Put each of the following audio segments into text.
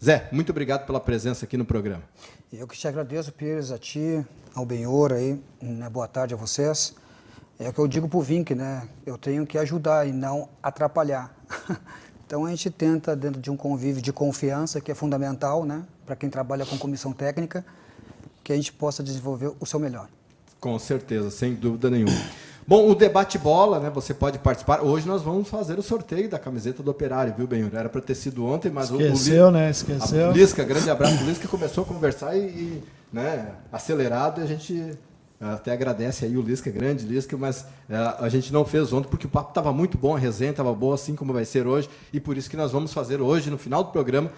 Zé, muito obrigado pela presença aqui no programa. Eu que te agradeço, Pires, a ti, ao Benhor aí, né? Boa tarde a vocês. É o que eu digo pro Vink, né? Eu tenho que ajudar e não atrapalhar. Então a gente tenta, dentro de um convívio de confiança, que é fundamental, né? Para quem trabalha com comissão técnica, que a gente possa desenvolver o seu melhor. Com certeza, sem dúvida nenhuma. Bom, o debate bola, né? Você pode participar. Hoje nós vamos fazer o sorteio da camiseta do Operário, viu, Benhur? Era para ter sido ontem, mas esqueceu, né? Esqueceu. O Lisca, grande abraço. O Lisca começou a conversar né, acelerado, e a gente até agradece aí o Lisca, grande Lisca, mas a gente não fez ontem porque o papo estava muito bom, a resenha estava boa, assim como vai ser hoje, e por isso que nós vamos fazer hoje, no final do programa,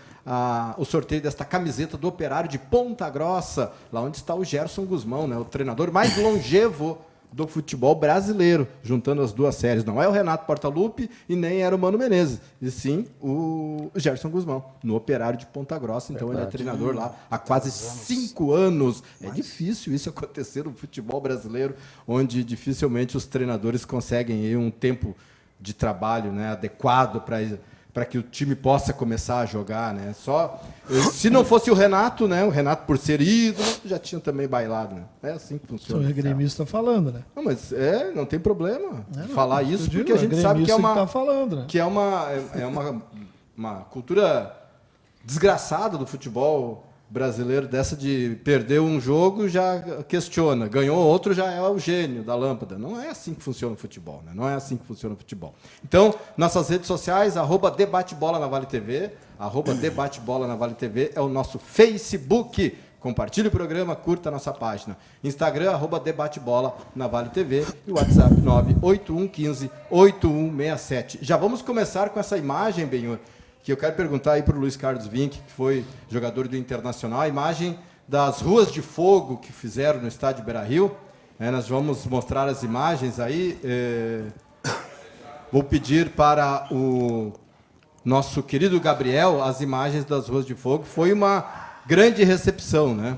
o sorteio desta camiseta do Operário de Ponta Grossa, lá onde está o Gerson Guzmão, né, o treinador mais longevo do futebol brasileiro, juntando as duas séries. Não é o Renato Portaluppi e nem era o Mano Menezes, e sim o Gerson Guzmão, no Operário de Ponta Grossa. Então ele é treinador lá há quase 5 anos. É difícil isso acontecer no futebol brasileiro, onde dificilmente os treinadores conseguem aí um tempo de trabalho, né, adequado para que o time possa começar a jogar, né? Se não fosse o Renato, né? O Renato, por ser ídolo, já tinha também bailado, né? É assim que funciona. O gremista está falando, né? Não, mas não tem problema falar isso, porque a gente sabe que é uma cultura desgraçada do futebol brasileiro, dessa de perder um jogo, já questiona, ganhou outro, já é o gênio da lâmpada. Não é assim que funciona o futebol, né? Não é assim que funciona o futebol. Então, nossas redes sociais, @debatebola na Vale TV, @debatebola na Vale TV é o nosso Facebook. Compartilhe o programa, curta a nossa página. Instagram, @debatebola na Vale TV e o WhatsApp 981158167. Já vamos começar com essa imagem, Benhur, que eu quero perguntar aí para o Luiz Carlos Vink, que foi jogador do Internacional, a imagem das ruas de fogo que fizeram no estádio Beira-Rio. Nós vamos mostrar as imagens aí. Vou pedir para o nosso querido Gabriel as imagens das ruas de fogo. Foi uma grande recepção, né?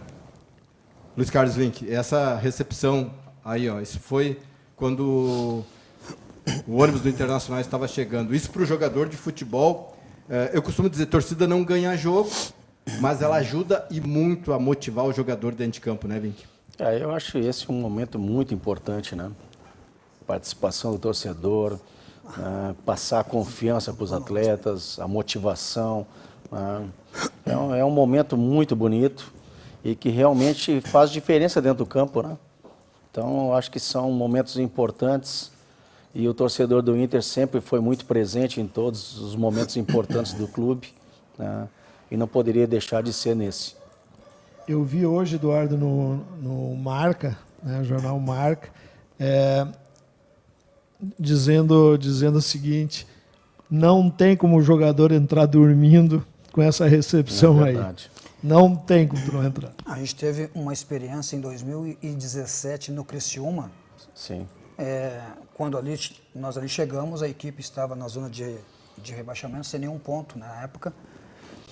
Luiz Carlos Vink, essa recepção aí, ó, isso foi quando o ônibus do Internacional estava chegando. Isso para o jogador de futebol. Eu costumo dizer, torcida não ganha jogo, mas ela ajuda e muito a motivar o jogador dentro de campo, né, Vink? Eu acho esse um momento muito importante, né? Participação do torcedor, passar a confiança para os atletas, a motivação. É um momento muito bonito e que realmente faz diferença dentro do campo, né? Então, eu acho que são momentos importantes. E o torcedor do Inter sempre foi muito presente em todos os momentos importantes do clube, né? E não poderia deixar de ser nesse. Eu vi hoje, Eduardo, no Marca, né, o jornal Marca, dizendo o seguinte: não tem como o jogador entrar dormindo com essa recepção aí. Não tem como não entrar. A gente teve uma experiência em 2017 no Criciúma. Sim. Quando nós ali chegamos, a equipe estava na zona de rebaixamento, sem nenhum ponto na época.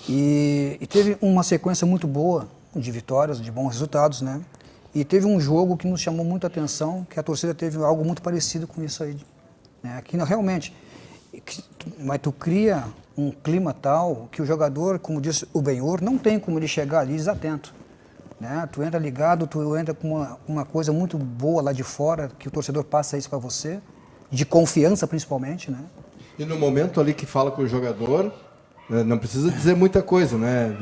E teve uma sequência muito boa de vitórias, de bons resultados, né? E teve um jogo que nos chamou muita atenção, que a torcida teve algo muito parecido com isso aí, né? Que realmente, mas tu cria um clima tal que o jogador, como disse o Benhur, não tem como ele chegar ali desatento. Né? Tu entra ligado, tu entra com uma coisa muito boa lá de fora, que o torcedor passa isso para você, de confiança principalmente, né? E no momento ali que fala com o jogador, não precisa dizer muita coisa, né?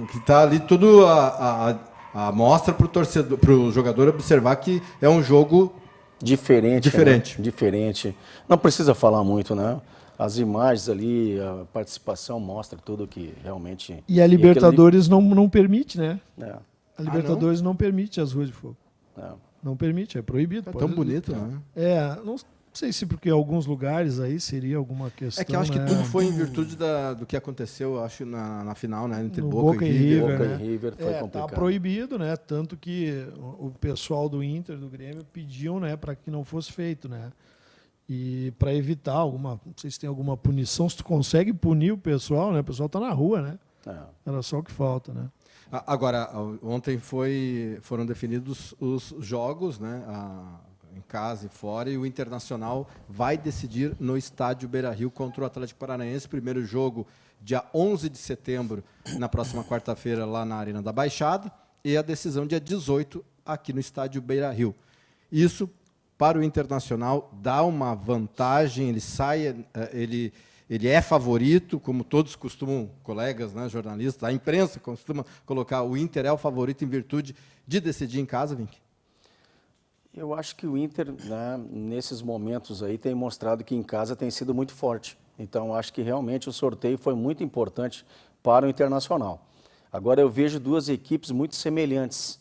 Que está ali tudo a mostra para o torcedor, para o jogador observar que é um jogo diferente. Né? Diferente. Não precisa falar muito, né? As imagens ali, a participação mostra tudo que realmente... E a Libertadores não permite, né? A Libertadores não? Não permite as ruas de fogo. Não permite, é proibido. É tão bonito, né? Não sei se porque em alguns lugares aí seria alguma questão. É que eu acho que tudo foi em virtude do que aconteceu, acho, na final, né? Entre no Boca e River. Boca e River foi complicado. Tá proibido, né? Tanto que o pessoal do Inter, do Grêmio, pediu, né, para que não fosse feito, né? E para evitar não sei se tem alguma punição, se tu consegue punir o pessoal, né? O pessoal tá na rua, né? Era só o que falta, né? Agora, ontem foram definidos os jogos, né? em casa e fora, e o Internacional vai decidir no estádio Beira-Rio contra o Atlético Paranaense. Primeiro jogo, dia 11 de setembro, na próxima quarta-feira, lá na Arena da Baixada, e a decisão dia 18, aqui no estádio Beira-Rio. Isso, para o Internacional, dá uma vantagem, ele é favorito, como todos costumam, colegas, né, jornalistas, a imprensa costuma colocar o Inter é o favorito em virtude de decidir em casa, Vink? Eu acho que o Inter, né, nesses momentos aí, tem mostrado que em casa tem sido muito forte. Então, acho que realmente o sorteio foi muito importante para o Internacional. Agora, eu vejo duas equipes muito semelhantes.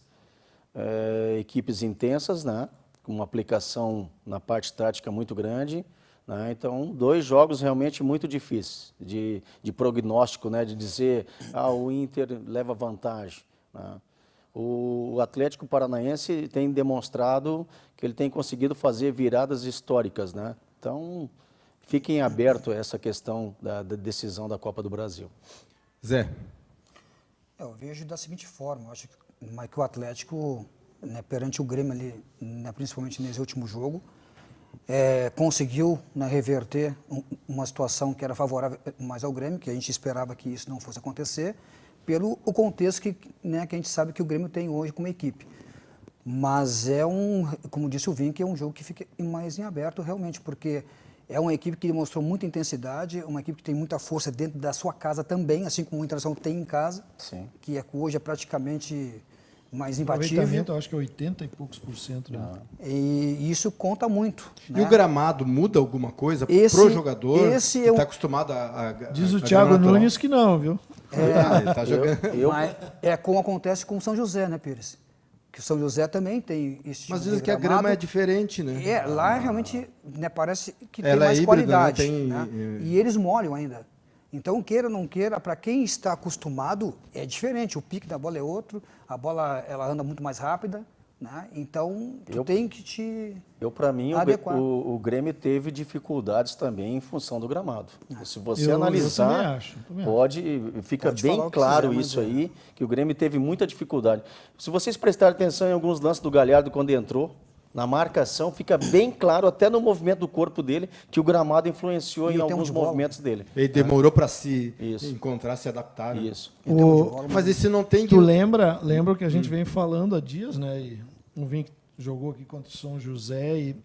Equipes intensas, né, com uma aplicação na parte tática muito grande. Né? Então, dois jogos realmente muito difíceis de prognóstico, né? De dizer, o Inter leva vantagem. Né? O Atlético Paranaense tem demonstrado que ele tem conseguido fazer viradas históricas. Né? Então, fiquem aberto a essa questão da decisão da Copa do Brasil. Zé. Eu vejo da seguinte forma, eu acho que o Atlético, né, perante o Grêmio ali, né, principalmente nesse último jogo, conseguiu, né, reverter uma situação que era favorável mais ao Grêmio, que a gente esperava que isso não fosse acontecer, pelo o contexto que a gente sabe que o Grêmio tem hoje como equipe. Mas como disse o Vink, é um jogo que fica mais em aberto realmente, porque é uma equipe que demonstrou muita intensidade, uma equipe que tem muita força dentro da sua casa também, assim como o Internacional tem em casa, Sim. que hoje é praticamente mais O imbatível. aproveitamento, eu acho que é 80 e poucos %. Né? E isso conta muito. E né? o gramado muda alguma coisa pro jogador que está acostumado a Diz o Thiago Nunes que não, viu? Ele tá jogando. Mas como acontece com o São José, né, Pires? Que o São José também tem esse tipo Mas de dizem que a gramado. grama é diferente, né? Lá realmente, né, parece que tem Ela é mais híbrida, qualidade. né? E eles molham ainda. Então, queira ou não queira, para quem está acostumado, é diferente. O pique da bola é outro, a bola ela anda muito mais rápida. Né? Então, tu tem que te Para mim, adequar. o Grêmio teve dificuldades também em função do gramado. Se você Eu analisar, também acho. fica Pode bem falar o que claro quiser, isso mas aí, que o Grêmio teve muita dificuldade. Se vocês prestarem atenção em alguns lances do Galhardo quando entrou, na marcação, fica bem claro, até no movimento do corpo dele, que o gramado influenciou em alguns movimentos dele. Ele demorou para se Isso. encontrar, se adaptar. Né? Isso. Mas esse não tem Tu lembra o que a gente vem falando há dias, né? E um Vink jogou aqui contra o São José e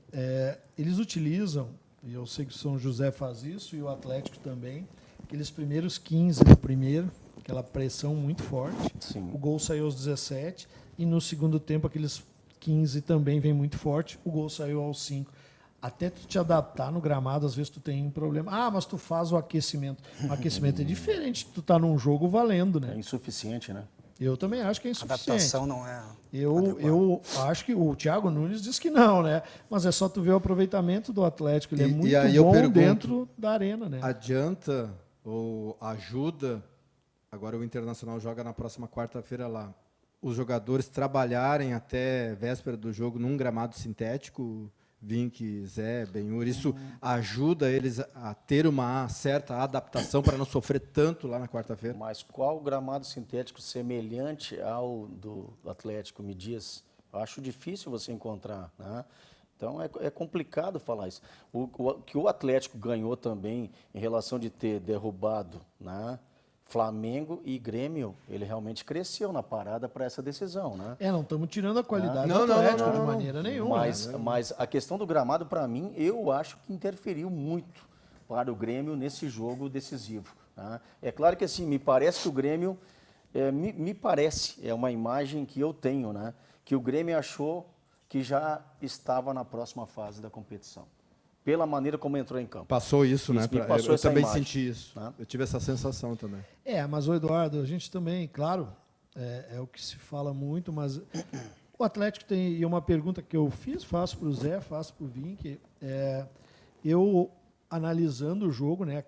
eles utilizam, e eu sei que o São José faz isso e o Atlético também, aqueles primeiros 15 do primeiro, aquela pressão muito forte. Sim. O gol saiu aos 17 e no segundo tempo aqueles 15 também vem muito forte, o gol saiu aos 5. Até tu te adaptar no gramado, às vezes tu tem um problema. Mas tu faz o aquecimento. O aquecimento é diferente, tu tá num jogo valendo, né? É insuficiente, né? Eu também acho que é A insuficiente. adaptação não é. Eu acho que o Thiago Nunes diz que não, né? Mas é só tu ver o aproveitamento do Atlético. Ele é muito bom dentro da arena, né? Adianta ou ajuda, agora o Internacional joga na próxima quarta-feira lá, os jogadores trabalharem até véspera do jogo num gramado sintético, Vink, Zé, Benhur, isso ajuda eles a ter uma certa adaptação para não sofrer tanto lá na quarta-feira? Mas qual gramado sintético semelhante ao do Atlético, me diz? Eu acho difícil você encontrar, né? Então é complicado falar isso. O que o Atlético ganhou também em relação de ter derrubado, né, Flamengo e Grêmio, ele realmente cresceu na parada para essa decisão, né? Não estamos tirando a qualidade Não, do Atlético não, de maneira nenhuma. Mas a questão do gramado, para mim, eu acho que interferiu muito para o Grêmio nesse jogo decisivo. Tá? É claro que assim, me parece que o Grêmio, me parece, é uma imagem que eu tenho, né? Que o Grêmio achou que já estava na próxima fase da competição. Pela maneira como entrou em campo. Passou isso, né? Passou eu também imagem, senti isso. né? Eu tive essa sensação também. Mas o Eduardo, a gente também, claro, é o que se fala muito, mas o Atlético tem, e uma pergunta que eu faço para o Zé, faço para o Vink, eu analisando o jogo, né?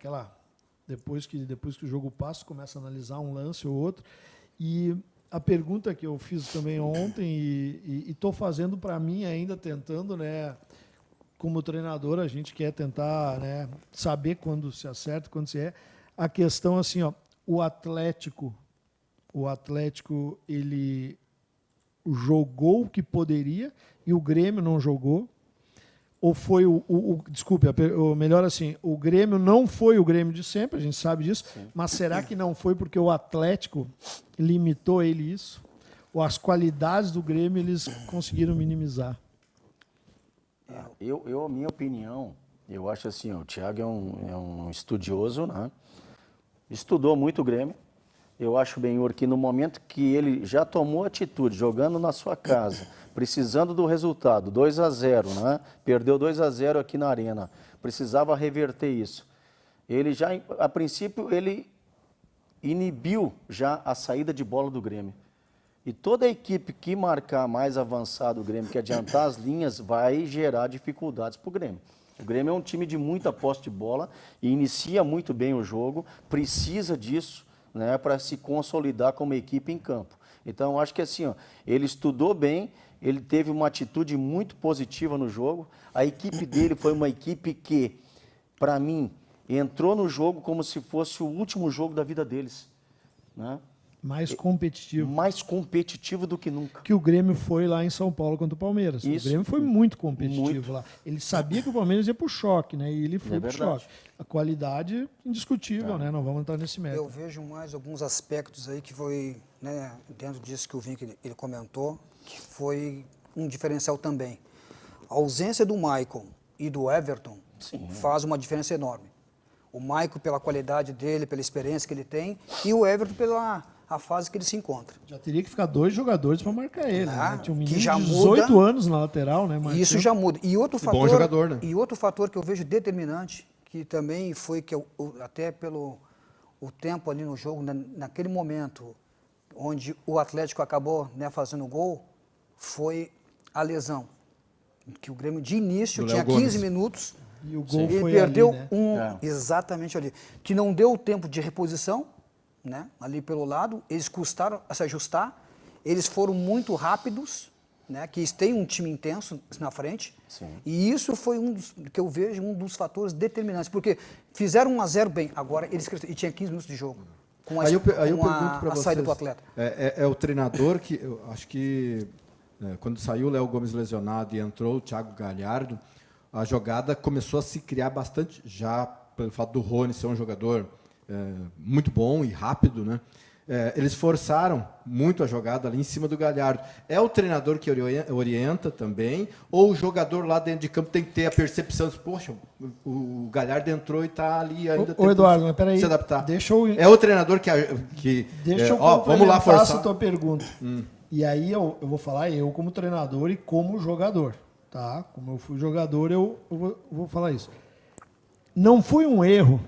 Depois que o jogo passa, começa a analisar um lance ou outro, e a pergunta que eu fiz também ontem e estou fazendo para mim ainda, tentando, né? Como treinador, a gente quer tentar, né, saber quando se acerta, quando se é. A questão assim, o Atlético, ele jogou o que poderia e o Grêmio não jogou. Ou foi desculpe, melhor assim, o Grêmio não foi o Grêmio de sempre, a gente sabe disso, mas será que não foi porque o Atlético limitou ele isso? Ou as qualidades do Grêmio eles conseguiram minimizar? A minha opinião, eu acho assim, o Thiago é um estudioso, né? Estudou muito o Grêmio. Eu acho, Benhur, que no momento que ele já tomou atitude, jogando na sua casa, precisando do resultado, 2-0, né? Perdeu 2-0 aqui na Arena, precisava reverter isso. Ele já, a princípio, ele inibiu já a saída de bola do Grêmio. E toda a equipe que marcar mais avançado o Grêmio, que adiantar as linhas, vai gerar dificuldades para o Grêmio. O Grêmio é um time de muita posse de bola e inicia muito bem o jogo, precisa disso, né, para se consolidar como equipe em campo. Então, eu acho que assim, ó, ele estudou bem, ele teve uma atitude muito positiva no jogo. A equipe dele foi uma equipe que, para mim, entrou no jogo como se fosse o último jogo da vida deles, né? Mais competitivo. Mais competitivo do que nunca. Que o Grêmio foi lá em São Paulo contra o Palmeiras. Isso. O Grêmio foi muito competitivo Muito. lá. Ele sabia que o Palmeiras ia pro choque, né? E ele foi pro verdade. choque. A qualidade indiscutível, né? Não vamos entrar nesse Eu mérito. vejo mais alguns aspectos aí que foi, né, dentro disso que o Vink ele comentou, que foi um diferencial também. A ausência do Maicon e do Everton faz uma diferença enorme. O Maicon pela qualidade dele, pela experiência que ele tem, e o Everton pela a fase que ele se encontra. Já teria que ficar 2 jogadores para marcar ele. Né? Tinha um menino que já de 18 muda, anos na lateral, né? E isso já muda. E outro fator, bom jogador, né? E outro fator que eu vejo determinante, que também foi que até pelo o tempo ali no jogo, naquele momento onde o Atlético acabou, né, fazendo gol, foi a lesão. Que o Grêmio de início Do tinha Léo 15 Gomes. minutos, E o gol ele foi perdeu ali, né? exatamente ali, que não deu tempo de reposição, né, ali pelo lado, eles custaram a se ajustar, eles foram muito rápidos, né, que tem um time intenso na frente, e isso foi que eu vejo um dos fatores determinantes, porque fizeram 1-0 bem, agora eles cresceram, e tinha 15 minutos de jogo, com a, Aí eu pergunto com para a vocês, saída do atleta. É o treinador que, eu acho que, quando saiu o Léo Gomes lesionado e entrou o Thiago Galhardo, a jogada começou a se criar bastante, já pelo fato do Rony ser um jogador muito bom e rápido, né? Eles forçaram muito a jogada ali em cima do Galhardo. É o treinador que orienta também, ou o jogador lá dentro de campo tem que ter a percepção de, poxa, o Galhardo entrou e está ali ainda Ô Eduardo, mas peraí, se adaptar. deixa eu... É o treinador que Deixa eu vamos lá forçar. essa tua pergunta. E aí eu vou falar eu como treinador e como jogador, tá? Como eu fui jogador, eu vou falar isso. Não foi um erro,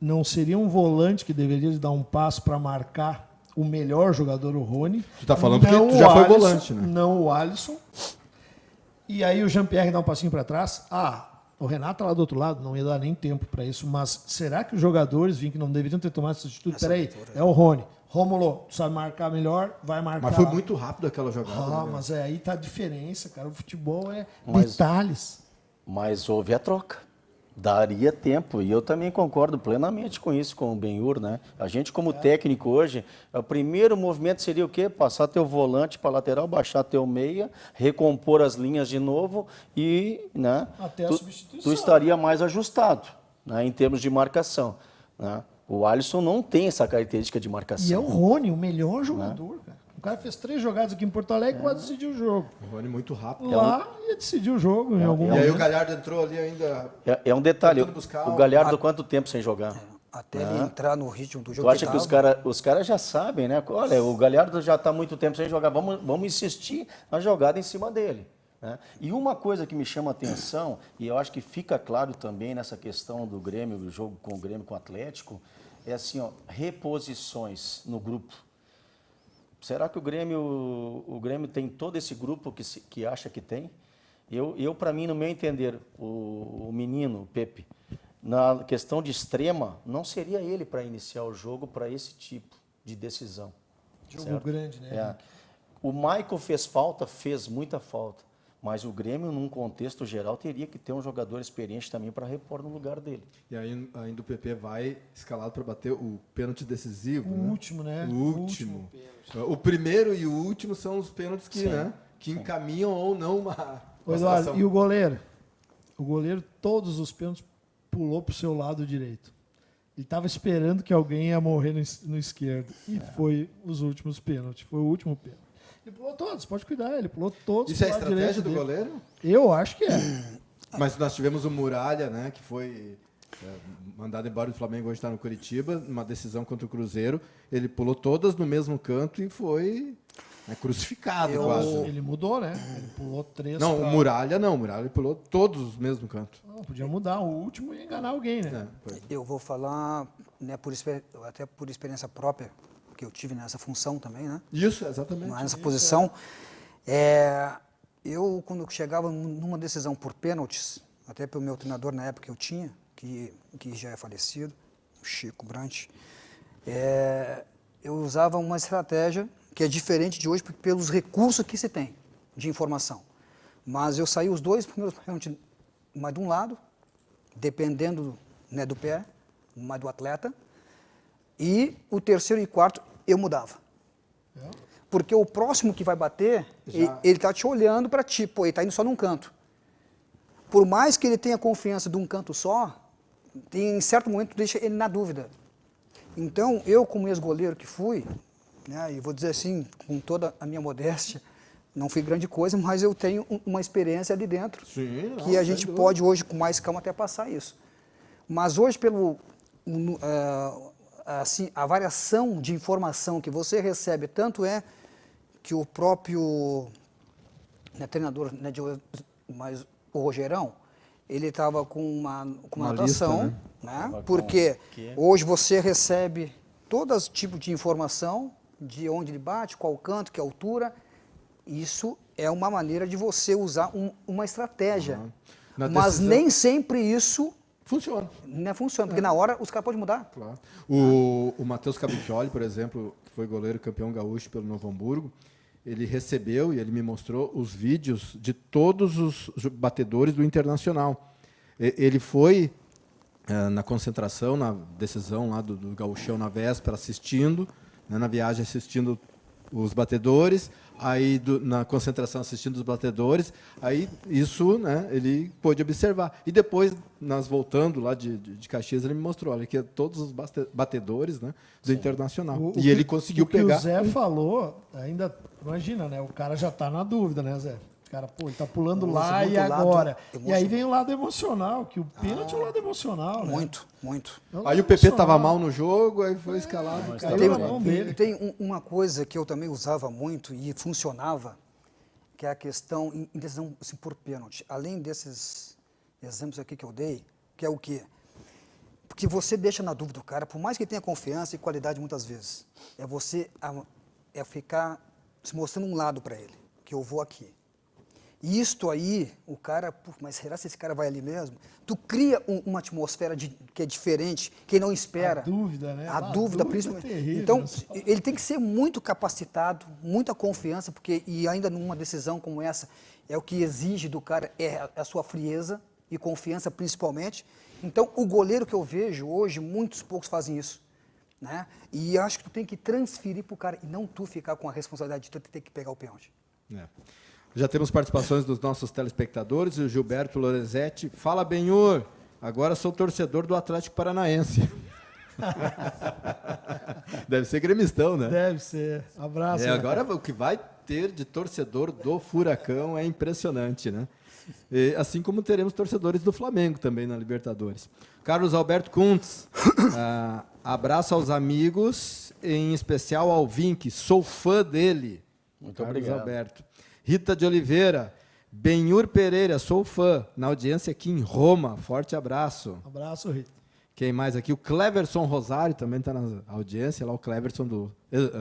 não seria um volante que deveria dar um passo para marcar o melhor jogador, o Rony. Tu está falando porque tu já foi volante, né? Não o Alisson. E aí o Jean-Pierre dá um passinho para trás. O Renato tá lá do outro lado, não ia dar nem tempo para isso, mas será que os jogadores que não deveriam ter tomado essa atitude? Peraí, é o Rony. Rômulo, tu sabe marcar melhor, vai marcar. Mas foi muito rápido aquela jogada. Mas aí tá a diferença, cara. O futebol é Mas- detalhes. Mas houve a troca. Daria tempo, e eu também concordo plenamente com isso, com o Benhur, né? A gente, como técnico hoje, o primeiro movimento seria o quê? Passar teu volante para lateral, baixar teu meia, recompor as linhas de novo e, né? Até a tu, substituição. tu estaria mais ajustado, né? Em termos de marcação, né? O Alisson não tem essa característica de marcação. E é o Rony, o melhor jogador, cara. O cara fez 3 jogadas aqui em Porto Alegre e quase decidiu o jogo. O Rony muito rápido. Lá ia decidir o jogo em algum E aí momento. o Galhardo entrou ali ainda. É um detalhe, Tentando buscar o Galhardo quanto tempo sem jogar? Até ele entrar no ritmo do jogo. Tu acha que os caras já sabem, né? Olha, o Galhardo já está há muito tempo sem jogar, vamos insistir na jogada em cima dele, né? E uma coisa que me chama a atenção, e eu acho que fica claro também nessa questão do Grêmio, do jogo com o Grêmio, com o Atlético, é assim, ó, reposições no grupo. Será que o Grêmio tem todo esse grupo que acha que tem? Eu para mim, no meu entender, o menino, o Pepe, na questão de extrema, não seria ele para iniciar o jogo para esse tipo de decisão. Jogo certo? grande, né? É. O Michael fez muita falta, mas o Grêmio, num contexto geral, teria que ter um jogador experiente também para repor no lugar dele. E aí ainda o PP vai escalado para bater o pênalti decisivo. O último, né? O último. O primeiro e o último são os pênaltis que, né, que encaminham ou não uma Ô, Eduardo, situação. e o goleiro? o goleiro, todos os pênaltis, pulou para o seu lado direito. Ele estava esperando que alguém ia morrer no esquerdo. E foi os últimos pênaltis. Foi o último pênalti. Ele pulou todos, pode cuidar. Ele pulou todos. Isso é a pro lado estratégia direito do dele. goleiro? Eu acho que é. Mas nós tivemos o Muralha, né, que foi mandado embora do Flamengo, hoje está no Curitiba, numa decisão contra o Cruzeiro. Ele pulou todas no mesmo canto e foi crucificado quase. Ele mudou, né? Ele pulou 3. Não, o Muralha não. O Muralha pulou todos no mesmo canto. Não, podia mudar. O último ia enganar alguém, né? Pois. Eu vou falar, né, até por experiência própria, que eu tive nessa função também, né? Isso, exatamente. Nessa posição. Eu, quando chegava numa decisão por pênaltis, até pelo meu treinador na época que eu tinha, que já é falecido, o Chico Brant, eu usava uma estratégia que é diferente de hoje pelos recursos que se tem de informação. Mas eu saí os 2 primeiros pênaltis mais de um lado, dependendo, né, do pé, mais do atleta, e o terceiro e quarto eu mudava. Porque o próximo que vai bater, ele está te olhando para ti, pô, ele está indo só num canto. Por mais que ele tenha confiança de um canto só, em certo momento deixa ele na dúvida. Então, eu como ex-goleiro que fui, né, e vou dizer assim, com toda a minha modéstia, não fui grande coisa, mas eu tenho uma experiência ali dentro, Sim, que a gente pode hoje, com mais calma, até passar isso. Mas hoje, assim, a variação de informação que você recebe, tanto é que o próprio, né, treinador, né, mas o Rogerão, ele estava com uma anotação, lista, né? Porque hoje você recebe todo tipo de informação, de onde ele bate, qual canto, que altura. Isso é uma maneira de você usar uma estratégia. Mas nem sempre isso funciona. Não funciona, porque na hora os caras podem mudar. Claro. O Matheus Cavicchioli, por exemplo, que foi goleiro campeão gaúcho pelo Novo Hamburgo, ele recebeu e ele me mostrou os vídeos de todos os batedores do Internacional. Ele foi na concentração, na decisão lá do gauchão na véspera, assistindo, né, na viagem assistindo os batedores, aí na concentração assistindo os batedores, aí isso, né, ele pôde observar. E depois, nós voltando lá de Caxias, ele me mostrou, olha, que todos os batedores, né, do Internacional. E ele conseguiu pegar... O que o Zé falou, ainda, imagina, né, o cara já está na dúvida, né, Zé? O cara, pô, ele tá pulando lá e agora. E aí vem o lado emocional, que o pênalti é o lado emocional, né? Muito, muito. Aí o PP estava mal no jogo, aí foi escalado. Tem uma coisa que eu também usava muito e funcionava, que é a questão em decisão assim, por pênalti. Além desses exemplos aqui que eu dei, que é o quê? Porque você deixa na dúvida o cara, por mais que ele tenha confiança e qualidade muitas vezes, é você ficar se mostrando um lado para ele, que eu vou aqui. E isto aí, o cara, mas será que esse cara vai ali mesmo? Tu cria uma atmosfera que é diferente, que ele não espera. A dúvida, né? A dúvida, principalmente. terrível, então, ele tem que ser muito capacitado, muita confiança, e ainda numa decisão como essa, é o que exige do cara, é a sua frieza e confiança principalmente. Então, o goleiro que eu vejo hoje, muitos poucos fazem isso. Né? E acho que tu tem que transferir para o cara, e não tu ficar com a responsabilidade de tu ter que pegar o pênalti. Já temos participações dos nossos telespectadores. O Gilberto Lorenzetti. Fala, Benhur. Agora sou torcedor do Atlético Paranaense. Deve ser gremistão, né? Deve ser. Abraço. Agora o que vai ter de torcedor do Furacão é impressionante, né? Assim como teremos torcedores do Flamengo também na Libertadores. Carlos Alberto Kuntz. Abraço aos amigos, em especial ao Vink. Sou fã dele. Muito Carlos obrigado. Alberto. Rita de Oliveira, Benhur Pereira, sou fã, na audiência aqui em Roma. Forte abraço. Abraço, Rita. Quem mais aqui? O Cleverson Rosário também está na audiência, lá o Cleverson,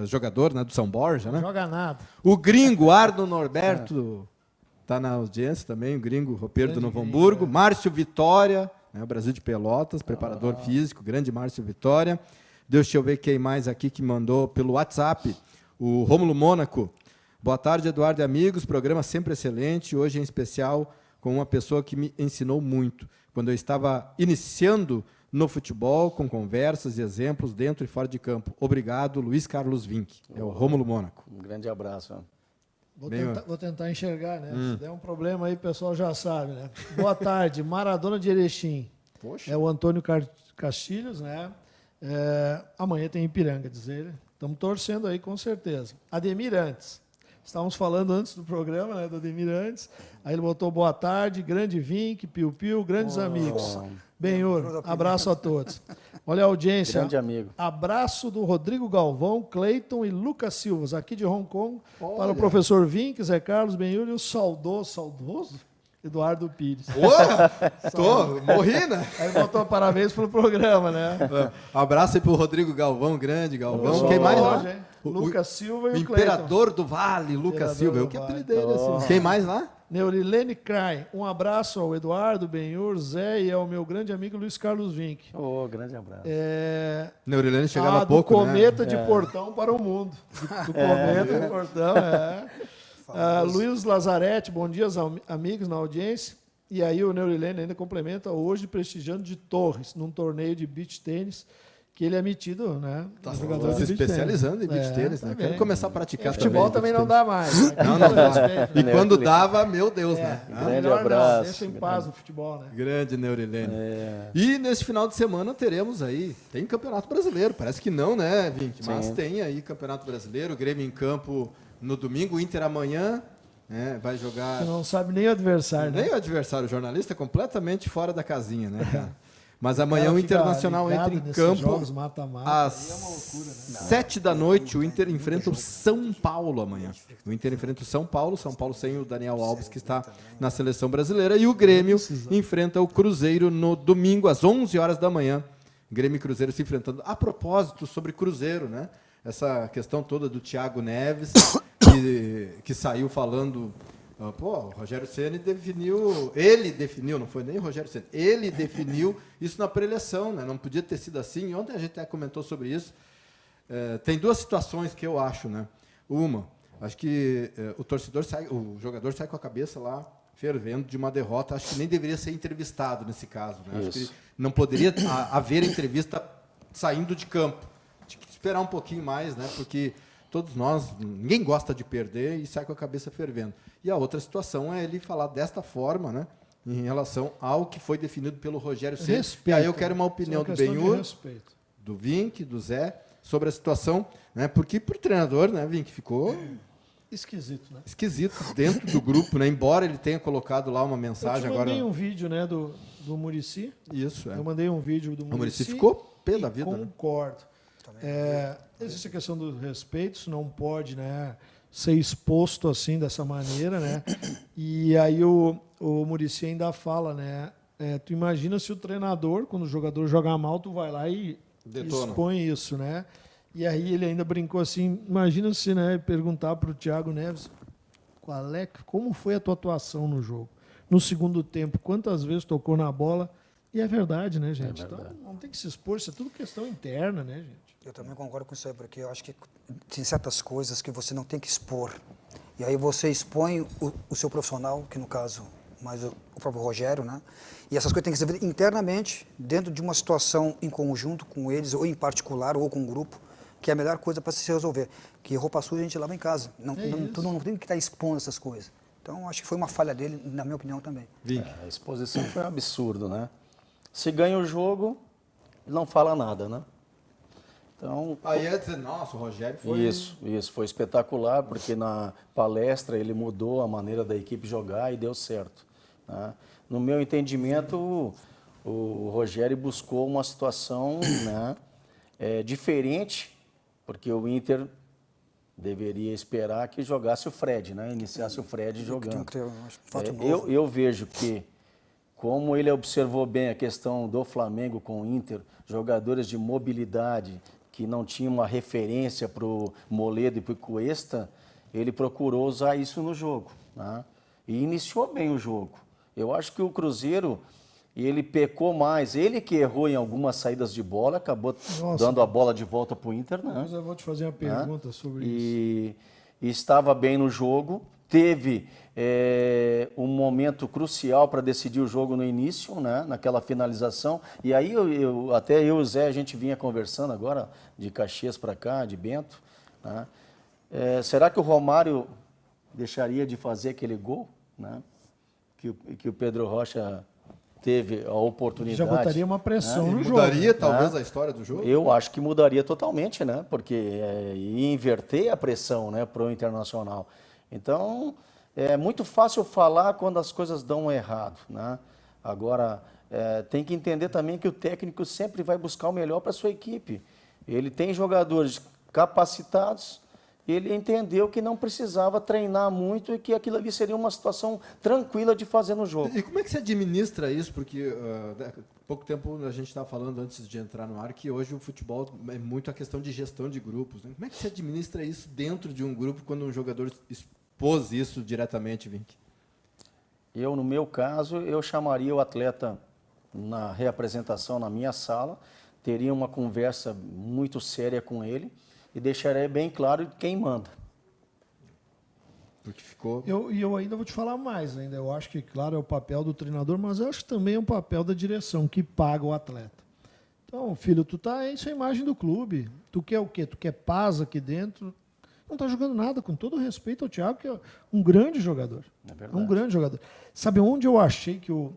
jogador, né, do São Borja, né? Joga nada. O gringo Arno Norberto está na audiência também, o gringo roupeiro do Novo Hamburgo. Márcio Vitória, né, o Brasil de Pelotas, preparador físico, grande Márcio Vitória. Deixa eu ver quem mais aqui que mandou pelo WhatsApp. O Rômulo Mônaco. Boa tarde, Eduardo e amigos. Programa sempre excelente. Hoje, em especial, com uma pessoa que me ensinou muito. Quando eu estava iniciando no futebol, com conversas e exemplos dentro e fora de campo. Obrigado, Luiz Carlos Vink. É o Rômulo Mônaco. Um grande abraço. Vou tentar enxergar, né? Se der um problema aí, o pessoal já sabe, né? Boa tarde, Maradona de Erechim. Poxa. É o Antônio Castilhos, né? Amanhã tem Ipiranga, diz ele. Estamos torcendo aí, com certeza. Ademir Antes. Estávamos falando antes do programa, né? Do Ademir Antes. Aí ele botou boa tarde, grande Vink, Piu-Piu, grandes amigos. Benhur, abraço a todos. Olha a audiência. Grande amigo. Abraço do Rodrigo Galvão, Cleiton e Lucas Silva, aqui de Hong Kong, Olha. para o professor Vink, Zé Carlos, Benhur e o saudoso Eduardo Pires. Morri, né? Aí ele botou parabéns pelo programa, né? Abraço aí pro Rodrigo Galvão, grande Galvão. Pessoal Quem mais hoje, lá? hein? Lucas Silva e o Imperador do Vale, Lucas Imperador Silva. do Eu que Vale. apelidei ele assim. Quem mais lá? Neurilene Crai, um abraço ao Eduardo, Benhur, Zé e ao meu grande amigo Luiz Carlos Vink. Grande abraço. Neurilene chegava há do pouco, cometa né? de Portão para o mundo. Do cometa de Portão, Luiz Lazarete, bom dia, amigos na audiência. E aí o Neurilene ainda complementa, hoje prestigiando de Torres, num torneio de beach tênis, que ele é metido, né? Tá jogador se de beach especializando em beach tênis. tênis, né? Também. Quero começar a praticar Futebol também não dá mais. Né? Não dá. Respeito, E né? quando dava, meu Deus, né? Então Grande melhor abraço. Não, deixa em paz o futebol, né? Grande Neurilene. E nesse final de semana teremos aí, tem Campeonato Brasileiro, parece que não, né, Vink? Mas tem aí Campeonato Brasileiro, Grêmio em campo no domingo, Inter amanhã, né? Vai jogar... Você não sabe nem o adversário, né? Nem o adversário, o jornalista é completamente fora da casinha, né, cara? Mas amanhã cara o fica Internacional ligado entra em nesses campo jogos mata-mata. às 7 da noite. O Inter enfrenta o São Paulo amanhã. O Inter enfrenta o São Paulo sem o Daniel Alves, que está na seleção brasileira. E o Grêmio enfrenta o Cruzeiro no domingo, às 11 horas da manhã. Grêmio e Cruzeiro se enfrentando. A propósito, sobre Cruzeiro, né? Essa questão toda do Thiago Neves, que saiu falando... o Rogério Ceni definiu, não foi nem o Rogério Ceni, ele definiu isso na pré-eleição, né? Não podia ter sido assim. Ontem a gente até comentou sobre isso. Tem duas situações que eu acho, né? Uma, acho que o jogador sai com a cabeça lá fervendo de uma derrota. Acho que nem deveria ser entrevistado nesse caso, né? Acho que não poderia haver entrevista saindo de campo. Tinha que esperar um pouquinho mais, né? Porque todos nós, ninguém gosta de perder e sai com a cabeça fervendo. E a outra situação é ele falar desta forma, né, em relação ao que foi definido pelo Rogério Ceni. E aí eu quero uma opinião do Benhur, do Vink, do Zé, sobre a situação, né, porque para o treinador, né, Vink, ficou esquisito, né? Esquisito dentro do grupo, né, embora ele tenha colocado lá uma mensagem agora. Eu mandei um vídeo, né, do Muricy. Isso, Eu mandei um vídeo do Muricy. O Muricy ficou pé da vida. Concordo. Existe a questão do respeito, isso não pode, né, ser exposto assim, dessa maneira, né? E aí o Muricy ainda fala, né? Tu imagina se o treinador, quando o jogador joga mal, tu vai lá e expõe isso, né? E aí ele ainda brincou assim, imagina se, né, perguntar para o Thiago Neves como foi a tua atuação no jogo? No segundo tempo, quantas vezes tocou na bola? E é verdade, né, gente? Então não tem que se expor, isso é tudo questão interna, né, gente? Eu também concordo com isso aí, porque eu acho que tem certas coisas que você não tem que expor. E aí você expõe o seu profissional, que no caso, mais o próprio Rogério, né? E essas coisas têm que ser resolvidas internamente, dentro de uma situação em conjunto com eles, ou em particular, ou com um grupo, que é a melhor coisa para se resolver. Que roupa suja a gente lava em casa. Tu não tem que estar expondo essas coisas. Então, acho que foi uma falha dele, na minha opinião também. A exposição foi um absurdo, né? Se ganha o jogo, não fala nada, né? Então, aí ia dizer, nossa, o Rogério foi... Isso, foi espetacular, porque na palestra ele mudou a maneira da equipe jogar e deu certo, né? No meu entendimento, o Rogério buscou uma situação, né, diferente, porque o Inter deveria esperar que jogasse o Fred, né? Iniciasse o Fred jogando. Eu vejo que, como ele observou bem a questão do Flamengo com o Inter, jogadores de mobilidade que não tinham uma referência para o Moledo e para o Cuesta, ele procurou usar isso no jogo, né? E iniciou bem o jogo. Eu acho que o Cruzeiro, ele pecou mais. Ele que errou em algumas saídas de bola, acabou dando a bola de volta para o Inter, não. Mas eu vou te fazer uma pergunta sobre isso. E estava bem no jogo, teve um momento crucial para decidir o jogo no início, né, naquela finalização. E aí até eu e o Zé, a gente vinha conversando agora, de Caxias para cá, de Bento, né? Será que o Romário deixaria de fazer aquele gol, né? Que o Pedro Rocha teve a oportunidade. Já botaria uma pressão no jogo. Mudaria talvez a história do jogo? Eu acho que mudaria totalmente, né? Porque ia inverter a pressão, né, para o Internacional. Então, é muito fácil falar quando as coisas dão errado, né? Agora, tem que entender também que o técnico sempre vai buscar o melhor para a sua equipe. Ele tem jogadores capacitados, ele entendeu que não precisava treinar muito e que aquilo ali seria uma situação tranquila de fazer no jogo. E como é que você administra isso? Porque pouco tempo a gente estava falando antes de entrar no ar que hoje o futebol é muito a questão de gestão de grupos, né? Como é que você administra isso dentro de um grupo quando um jogador expôs isso diretamente, Vink? Eu, no meu caso, eu chamaria o atleta na reapresentação na minha sala, teria uma conversa muito séria com ele e deixaria bem claro quem manda. Porque ficou... Eu ainda vou te falar mais ainda. Eu acho que, claro, é o papel do treinador, mas eu acho que também é um papel da direção, que paga o atleta. Então, filho, tu tá aí, isso é a imagem do clube. Tu quer o quê? Tu quer paz aqui dentro? Não tá jogando nada, com todo respeito ao Thiago, que é um grande jogador. É verdade. Um grande jogador. Sabe onde eu achei que o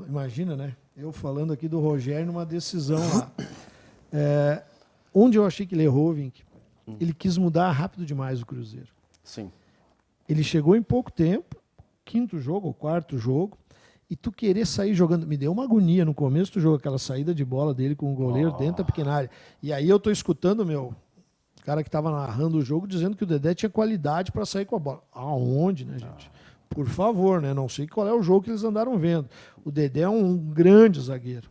imagina, né? Eu falando aqui do Rogério numa decisão lá. Onde eu achei que ele errou, Vink, ele quis mudar rápido demais o Cruzeiro. Sim. Ele chegou em pouco tempo, quinto jogo ou quarto jogo, e tu querer sair jogando. Me deu uma agonia no começo do jogo, aquela saída de bola dele com o goleiro dentro da pequena área. E aí eu tô escutando o cara que estava narrando o jogo dizendo que o Dedé tinha qualidade para sair com a bola. Aonde, né, gente? Por favor, né? Não sei qual é o jogo que eles andaram vendo. O Dedé é um grande zagueiro.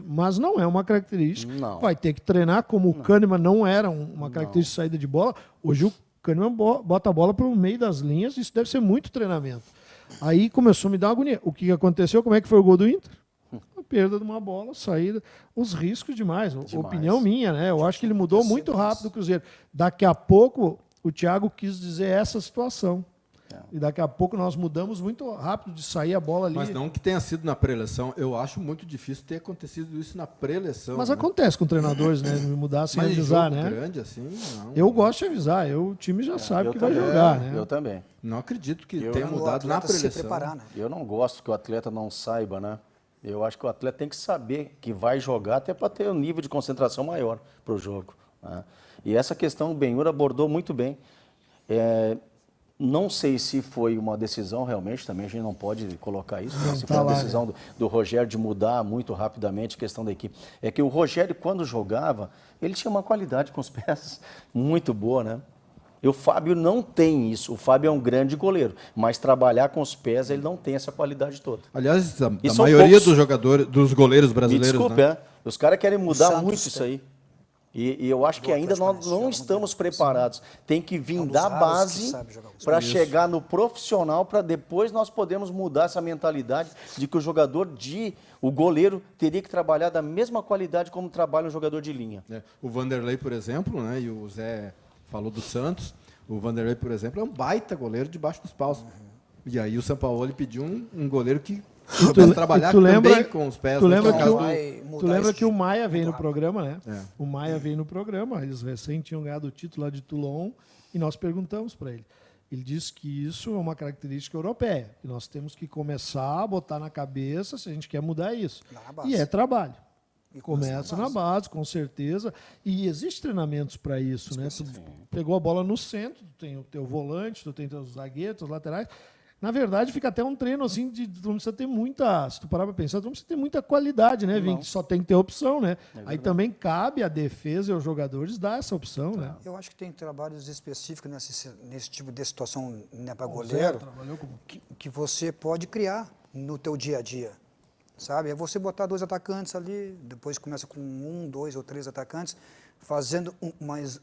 Mas não é uma característica. Não. Vai ter que treinar, como o Kahneman não era uma característica de saída de bola. Hoje o Kahneman bota a bola para o meio das linhas, isso deve ser muito treinamento. Aí começou a me dar uma agonia. O que aconteceu? Como é que foi o gol do Inter? A perda de uma bola, saída, os riscos demais. Opinião minha, né? Eu acho que ele mudou muito rápido o Cruzeiro. Daqui a pouco o Thiago quis dizer essa situação. E daqui a pouco nós mudamos muito rápido de sair a bola ali. Mas não que tenha sido na pré-eleição. Eu acho muito difícil ter acontecido isso na pré-eleição. Mas né? acontece com treinadores, né? Mudar sem Mas avisar, jogo né? grande assim, não. Eu gosto de avisar. O time já sabe eu que vai também, jogar, né? Eu também. Não acredito que Eu- tenha Quando o mudado na atleta se pré-eleição. preparar, né? Eu não gosto que o atleta não saiba, né? Eu acho que o atleta tem que saber que vai jogar até para ter um nível de concentração maior para o jogo, né? E essa questão o Benhur abordou muito bem. Não sei se foi uma decisão realmente, também a gente não pode colocar isso, né? Se foi uma decisão do Rogério de mudar muito rapidamente a questão da equipe. É que o Rogério, quando jogava, ele tinha uma qualidade com os pés muito boa, né? E o Fábio não tem isso. O Fábio é um grande goleiro, mas trabalhar com os pés ele não tem essa qualidade toda. Aliás, a E são maioria poucos. dos jogadores, dos goleiros Me brasileiros, desculpe, né? os caras querem mudar Santos muito isso aí. E eu acho que Do ainda Atlético nós Paranaense, não joga estamos muito bem. preparados. Tem que vir um dos da raros que base sabe jogar com os para pés. chegar no profissional, para depois nós podermos mudar essa mentalidade de que o goleiro teria que trabalhar da mesma qualidade como trabalha um jogador de linha. O Vanderlei, por exemplo, né? E o Zé falou do Santos. O Vanderlei, por exemplo, é um baita goleiro debaixo dos paus. E aí o Sampaoli pediu um goleiro que soubesse trabalhar também com os pés. Tu né? lembra, Que é que, o o, caso do- Vai mudar tu lembra isso que o Maia veio no muito programa, né? É. O Maia veio no programa, eles recém tinham ganhado o título lá de Toulon e nós perguntamos para ele. Ele disse que isso é uma característica europeia, que nós temos que começar a botar na cabeça se a gente quer mudar isso. Lá na base. E é trabalho. E Começa na base, com certeza. E existem treinamentos para isso, né? Tu pegou a bola no centro, tu tem o teu volante, tu tem teus zagueiros, teus laterais. Na verdade, fica até um treino assim de tu não precisa ter muita, se tu parar para pensar, tu não precisa ter muita qualidade, né, Vink? Só tem que ter opção, né? Aí também cabe à defesa e aos jogadores dar essa opção, né? Eu acho que tem trabalhos específicos nesse tipo de situação, né, para O Zé goleiro, trabalhou com- que você pode criar no teu dia a dia, sabe? É você botar 2 atacantes ali, depois começa com 1, 2 ou 3 atacantes, fazendo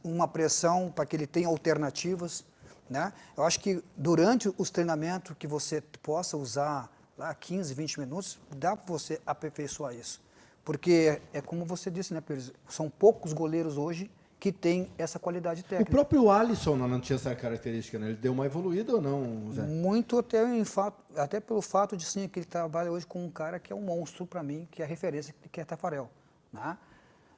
uma pressão para que ele tenha alternativas, né? Eu acho que durante os treinamentos que você possa usar lá 15, 20 minutos, dá para você aperfeiçoar isso. Porque é como você disse, né, Pires? São poucos goleiros hoje que têm essa qualidade O técnica. próprio Alisson não tinha essa característica, né? Ele deu uma evoluída ou não, Zé? Muito até pelo fato de sim, que ele trabalha hoje com um cara que é um monstro para mim, que é a referência, que é Tafarel, né?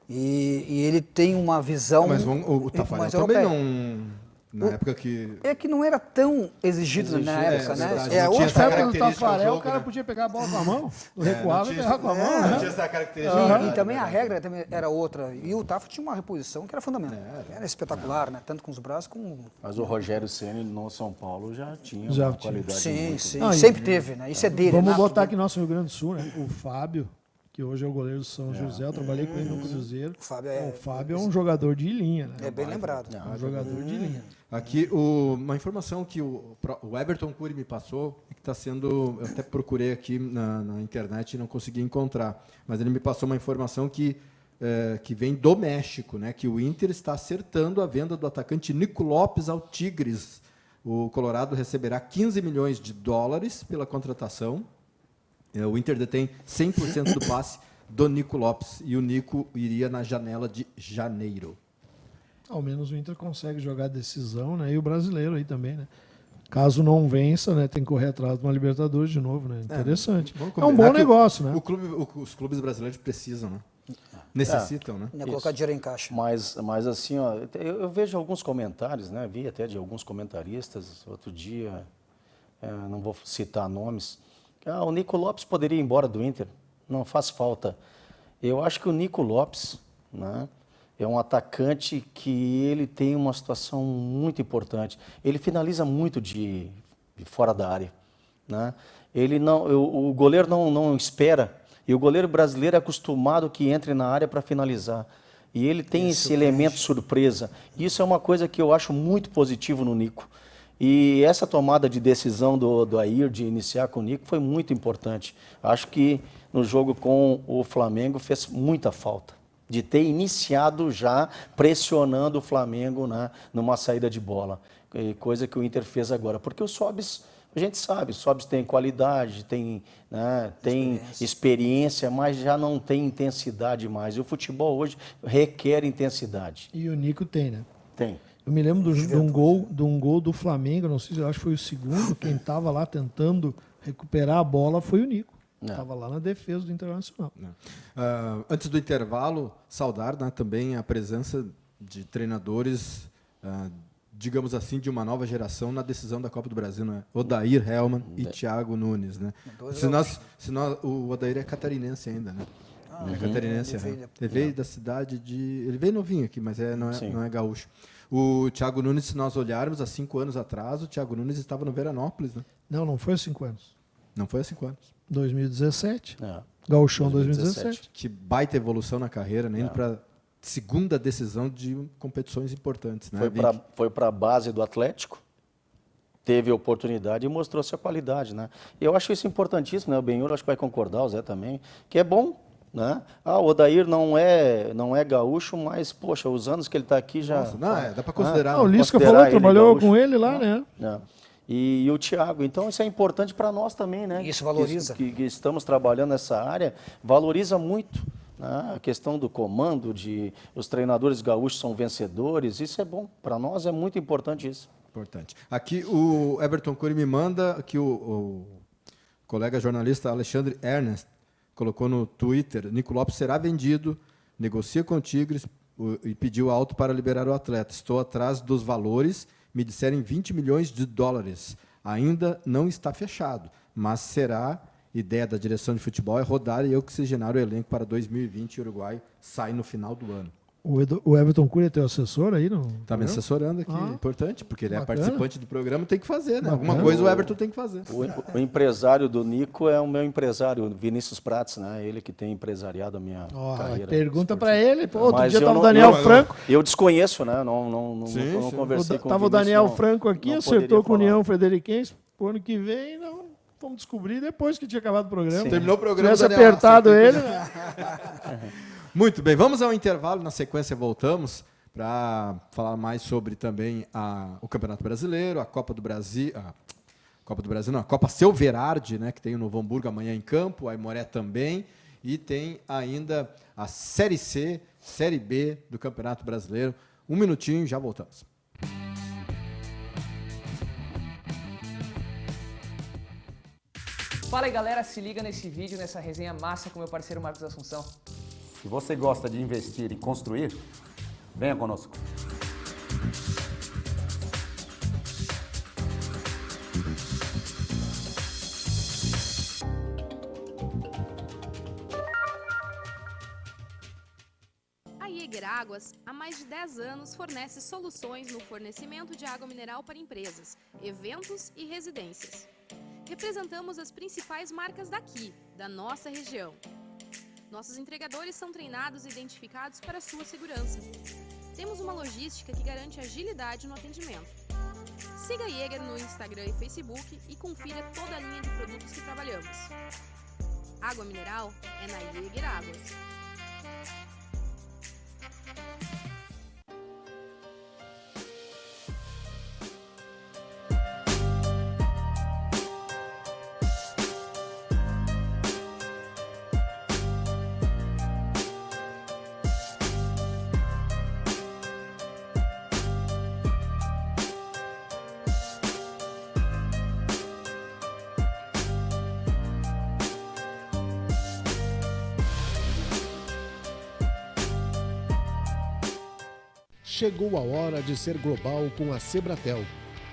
E ele tem uma visão Mas o Tafarel mais também europeia. não... Na época que... É que não era tão exigido na época, né? verdade, É não tinha hoje, essa Na época do característica do Tafarel, jogo, o cara né? podia pegar a bola com a mão, recuava e pegava com a mão, Não né? tinha essa característica. e também a regra também era outra. E o Tafa tinha uma reposição que era fundamental. Era espetacular, né? Tanto com os braços como... Mas o Rogério Ceni no São Paulo já tinha Já uma tinha. qualidade Sim, muito sim. Não, e- Sempre teve, né? Isso é dele. Vamos nato botar dele. aqui nosso Rio Grande do Sul, né? O Fábio, que hoje é o goleiro do São José, eu trabalhei com ele no Cruzeiro. O Fábio O Fábio é um jogador de linha, né? é bem lembrado. É um jogador de linha. Aqui, uma informação que o Everton Cury me passou, que está sendo... Eu até procurei aqui na internet e não consegui encontrar, mas ele me passou uma informação que vem do México, né? Que o Inter está acertando a venda do atacante Nico Lopes ao Tigres. O Colorado receberá 15 milhões de dólares pela contratação. O Inter detém 100% do passe do Nico Lopes e o Nico iria na janela de janeiro. Ao menos o Inter consegue jogar decisão, né? E o brasileiro aí também, né? Caso não vença, né? Tem que correr atrás de uma Libertadores de novo, né? Interessante. É um bom negócio, né? Os clubes brasileiros precisam, né? Necessitam, né? Ia colocar dinheiro em caixa. Mas assim, ó, eu vejo alguns comentários, né? Vi até de alguns comentaristas outro dia, não vou citar nomes. O Nico Lopes poderia ir embora do Inter, não faz falta. Eu acho que o Nico Lopes, né, é um atacante que ele tem uma situação muito importante. Ele finaliza muito de fora da área, né? Ele não, o goleiro não espera. E o goleiro brasileiro é acostumado que entre na área para finalizar. E ele tem esse elemento surpresa. Isso é uma coisa que eu acho muito positivo no Nico. E essa tomada de decisão do Air de iniciar com o Nico foi muito importante. Acho que no jogo com o Flamengo fez muita falta. De ter iniciado já pressionando o Flamengo, né, numa saída de bola. Coisa que o Inter fez agora. Porque o Sobis... A gente sabe, o Sobis tem qualidade, tem experiência, mas já não tem intensidade mais. E o futebol hoje requer intensidade. E o Nico tem, né? Tem. Eu me lembro de um gol do Flamengo, não sei se eu acho que foi o segundo, quem estava lá tentando recuperar a bola foi o Nico. Estava lá na defesa do Internacional. Antes do intervalo, saudar, né, também a presença de treinadores, digamos assim, de uma nova geração na decisão da Copa do Brasil, né? Odair Hellmann e Thiago Nunes, né? O Odair é catarinense ainda, né? É catarinense. Ele veio da cidade de... Ele veio novinho aqui, mas não é gaúcho. O Thiago Nunes, se nós olharmos há 5 anos atrás, o Thiago Nunes estava no Veranópolis, né? Não foi há 5 anos. Não foi há 5 anos. 2017. Gauchão 2017. Que baita evolução na carreira, né? Indo para segunda decisão de competições importantes, né? Foi para a base do Atlético, teve oportunidade e mostrou sua qualidade, né? E eu acho isso importantíssimo, né? O Benhur acho que vai concordar, o Zé também, que é bom, né? O Odair não é gaúcho, mas, poxa, os anos que ele está aqui já... Dá para considerar. O Lisca falou, trabalhou com ele lá, né? E o Thiago, então isso é importante para nós também, né? Isso valoriza. Que estamos trabalhando nessa área, valoriza muito. A questão do comando, os treinadores gaúchos são vencedores, isso é bom. Para nós é muito importante isso. Importante. Aqui o Everton Cury me manda que o colega jornalista Alexandre Ernest colocou no Twitter: Nico Lopes será vendido, negocia com o Tigres e pediu alto para liberar o atleta. Estou atrás dos valores, me disserem 20 milhões de dólares. Ainda não está fechado, mas será... Ideia da direção de futebol é rodar e oxigenar o elenco para 2020 e o Uruguai sai no final do ano. O Everton Cury é teu assessor aí? Está me assessorando aqui, importante, porque ele é participante do programa, tem que fazer, né? Bacana. Alguma coisa o Everton tem que fazer. O empresário do Nico é o meu empresário, o Vinícius Prates, né? Ele que tem empresariado a minha carreira. Pergunta para ele. Pô, outro Mas dia eu estava o não- Daniel eu- Franco. Eu desconheço, né? Não conversei com Tava o Vinícius, Daniel não- Franco aqui, não acertou poderia com o falar. União Frederiquense. Pro ano que vem, não. Vamos descobrir depois que tinha acabado o programa. Terminou o programa. Se tivesse Daniel, apertado você tem ele, que- né? Muito bem, vamos ao intervalo, na sequência voltamos para falar mais sobre também o Campeonato Brasileiro, a Copa do Brasil, a Copa Seu Verardi, né, que tem o Novo Hamburgo amanhã em campo, a Aimoré também, e tem ainda a Série C, Série B do Campeonato Brasileiro. Um minutinho, já voltamos. Fala aí galera, se liga nesse vídeo, nessa resenha massa com meu parceiro Marcos Assunção. Se você gosta de investir e construir, venha conosco. Jäger Águas, há mais de 10 anos, fornece soluções no fornecimento de água mineral para empresas, eventos e residências. Representamos as principais marcas daqui, da nossa região. Nossos entregadores são treinados e identificados para sua segurança. Temos uma logística que garante agilidade no atendimento. Siga a Jäger no Instagram e Facebook e confira toda a linha de produtos que trabalhamos. Água mineral é na Jäger Águas. Chegou a hora de ser global com a Sebratel.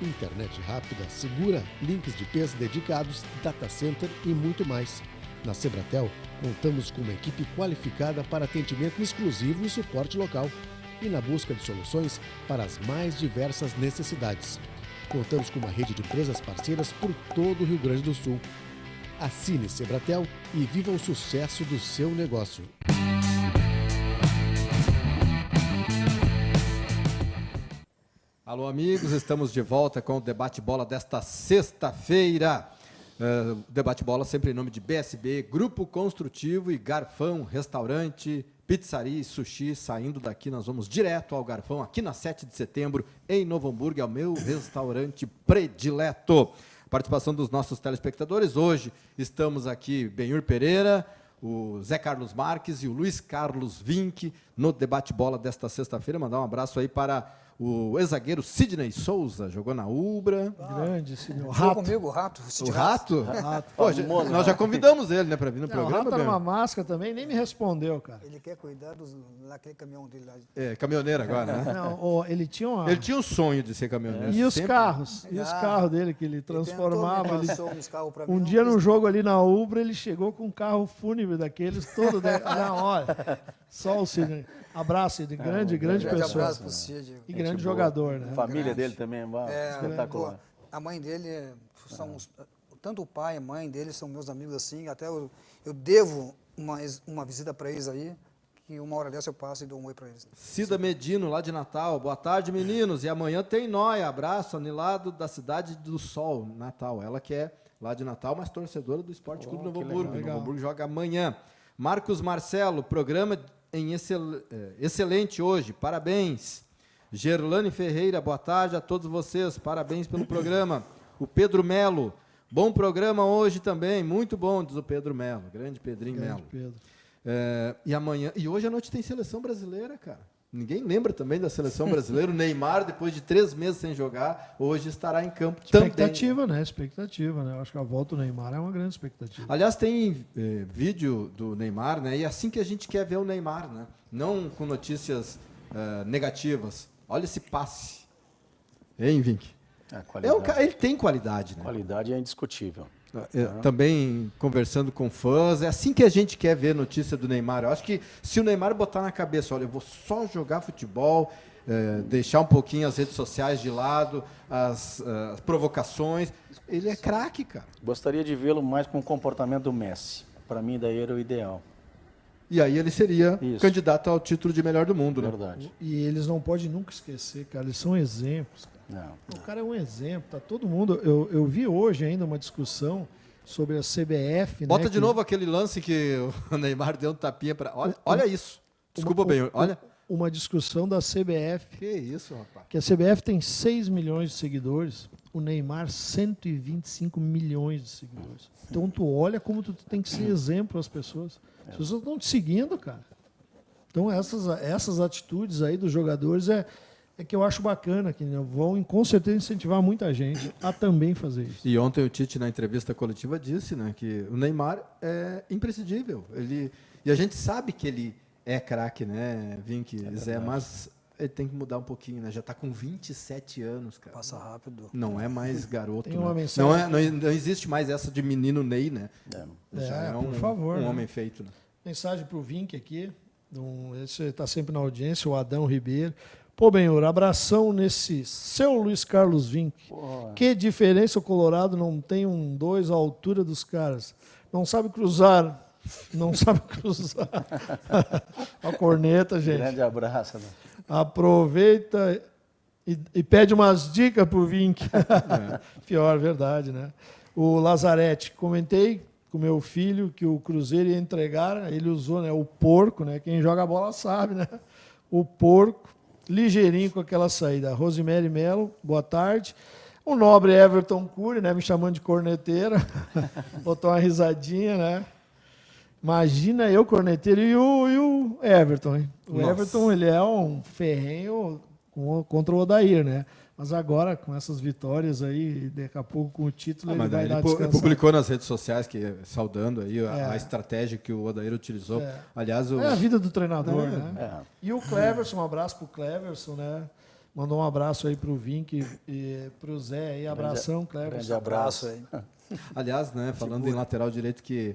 Internet rápida, segura, links de peso dedicados, data center e muito mais. Na Sebratel, contamos com uma equipe qualificada para atendimento exclusivo e suporte local. E na busca de soluções para as mais diversas necessidades. Contamos com uma rede de empresas parceiras por todo o Rio Grande do Sul. Assine Sebratel e viva o sucesso do seu negócio. Alô, amigos, estamos de volta com o Debate Bola desta sexta-feira. Debate Bola sempre em nome de BSB, Grupo Construtivo e Garfão, Restaurante, Pizzaria e Sushi. Saindo daqui, nós vamos direto ao Garfão, aqui na 7 de setembro, em Novo Hamburgo, é o meu restaurante predileto. Participação dos nossos telespectadores. Hoje estamos aqui, Benhur Pereira, o Zé Carlos Marques e o Luiz Carlos Vinck, no Debate Bola desta sexta-feira. Mandar um abraço aí para o ex-zagueiro Sidney Souza, jogou na Ubra. Grande, Sidney. O Jogou Rato. comigo, o Rato. O Rato? Rato. Pô, nós já convidamos ele, né, para vir no Não, o programa. Rato era Benhur? uma máscara também, nem me respondeu, cara. Ele quer cuidar daquele caminhão dele lá. É, caminhoneiro agora, né? Não, ele tinha uma... Ele tinha um sonho de ser caminhoneiro. E os sempre. carros? E os carros dele que ele transformava? Ele tentou, uns carros pra mim, Um não dia quis. no jogo ali na Ubra, ele chegou com um carro fúnebre daqueles, todo... Não, olha, só o Sidney. Abraço, Sidney. Grande Grande pessoa. abraço pro Cid. E grande jogador, né? A família Grande. dele também é espetacular. Pô, a mãe dele são tanto o pai e a mãe dele são meus amigos assim, até eu devo uma visita para eles aí, que uma hora dessa eu passo e dou um oi para eles. Cida Medino, lá de Natal. Boa tarde, meninos. E amanhã tem Nóia. Abraço, Anilado, da Cidade do Sol, Natal. Ela que é lá de Natal, mas torcedora do Esporte Clube Novo Hamburgo. legal. Novo Hamburgo joga amanhã. Marcos Marcelo, programa excelente hoje. Parabéns. Gerlane Ferreira, boa tarde a todos vocês. Parabéns pelo programa. O Pedro Melo, bom programa hoje também. Muito bom, diz o Pedro Melo. Grande Pedrinho Grande Melo. Pedro. E amanhã, e hoje à noite tem seleção brasileira, cara. Ninguém lembra também da seleção brasileira. O Neymar, depois de 3 meses sem jogar, hoje estará em campo também. Expectativa, né? Expectativa, né? Eu acho que a volta do Neymar é uma grande expectativa. Aliás, tem vídeo do Neymar, né? E é assim que a gente quer ver o Neymar, né? Não com notícias negativas. Olha esse passe. Hein, Vinck? Ele tem qualidade, né? Qualidade é indiscutível. Também conversando com fãs, é assim que a gente quer ver notícia do Neymar. Eu acho que se o Neymar botar na cabeça, olha, eu vou só jogar futebol, deixar um pouquinho as redes sociais de lado, as provocações, ele é craque, cara. Gostaria de vê-lo mais com o comportamento do Messi. Para mim, daí era o ideal. E aí ele seria Isso. candidato ao título de melhor do mundo, né? Verdade. E eles não podem nunca esquecer, cara. Eles são exemplos, cara. Não. O cara é um exemplo, tá todo mundo. Eu vi hoje ainda uma discussão sobre a CBF. Bota né, de novo aquele lance que o Neymar deu um tapinha para. Olha isso. Desculpa, bem. Olha. Uma discussão da CBF. Que isso, rapaz. Que a CBF tem 6 milhões de seguidores, o Neymar 125 milhões de seguidores. Então tu olha como tu tem que ser exemplo às pessoas. As pessoas estão te seguindo, cara. Então essas atitudes aí dos jogadores é que eu acho bacana, que vão com certeza incentivar muita gente a também fazer isso. E ontem o Tite, na entrevista coletiva, disse, né, que o Neymar é imprescindível. E a gente sabe que ele é craque, né, Vinck, Zé, mas ele tem que mudar um pouquinho, né? Já está com 27 anos, cara. Passa rápido. Não é mais garoto. Tem uma né? mensagem- Não existe mais essa de menino Ney, né? Já por favor, um né? homem feito, né? Mensagem para o Vinck aqui. Esse está sempre na audiência, o Adão Ribeiro. Pô, Benhur, abração nesse seu Luiz Carlos Vinck. Porra. Que diferença o Colorado não tem 2 à altura dos caras. Não sabe cruzar. Não sabe cruzar. A corneta, gente. Grande abraço. Né? Aproveita e pede umas dicas pro Vinck. Pior, verdade, né? O Lazarete, comentei com meu filho que o Cruzeiro ia entregar, ele usou, né, o porco, né? Quem joga bola sabe, né? O porco, ligeirinho com aquela saída. Rosemary Melo, boa tarde. O nobre Everton Cury, né, me chamando de corneteira. Botou uma risadinha, né? Imagina eu, corneteiro, e o Everton, hein? O Nossa. Everton, ele é um ferrenho contra o Odair, né? Mas agora, com essas vitórias aí, daqui a pouco com o título, ele vai dar descansar. publicou nas redes sociais, saudando aí a estratégia que o Odair utilizou. Aliás, É a vida do treinador, né? É. E o Cleverson, um abraço pro Cleverson, né? Mandou um abraço aí pro Vinck e pro Zé aí. Abração, Cleverson. Grande abraço. aí. aliás, né, falando em lateral direito que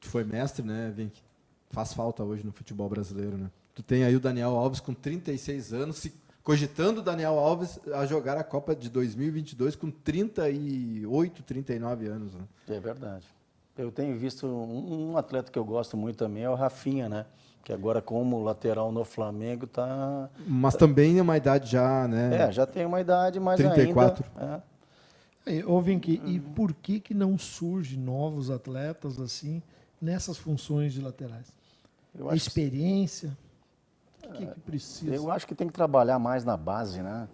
tu foi mestre, né, Vinck? Faz falta hoje no futebol brasileiro, né? Tu tem aí o Daniel Alves com 36 anos, cogitando o Daniel Alves a jogar a Copa de 2022 com 38, 39 anos. Né? É verdade. Eu tenho visto um atleta que eu gosto muito também, é o Rafinha, né? Que agora como lateral no Flamengo tá... Mas também é uma idade já, né? já tem uma idade, mas 34. ainda... Ô, Vinck, e por que não surge novos atletas assim nessas funções de laterais? Eu acho que- Experiência? O que precisa? Eu acho que tem que trabalhar mais na base, né?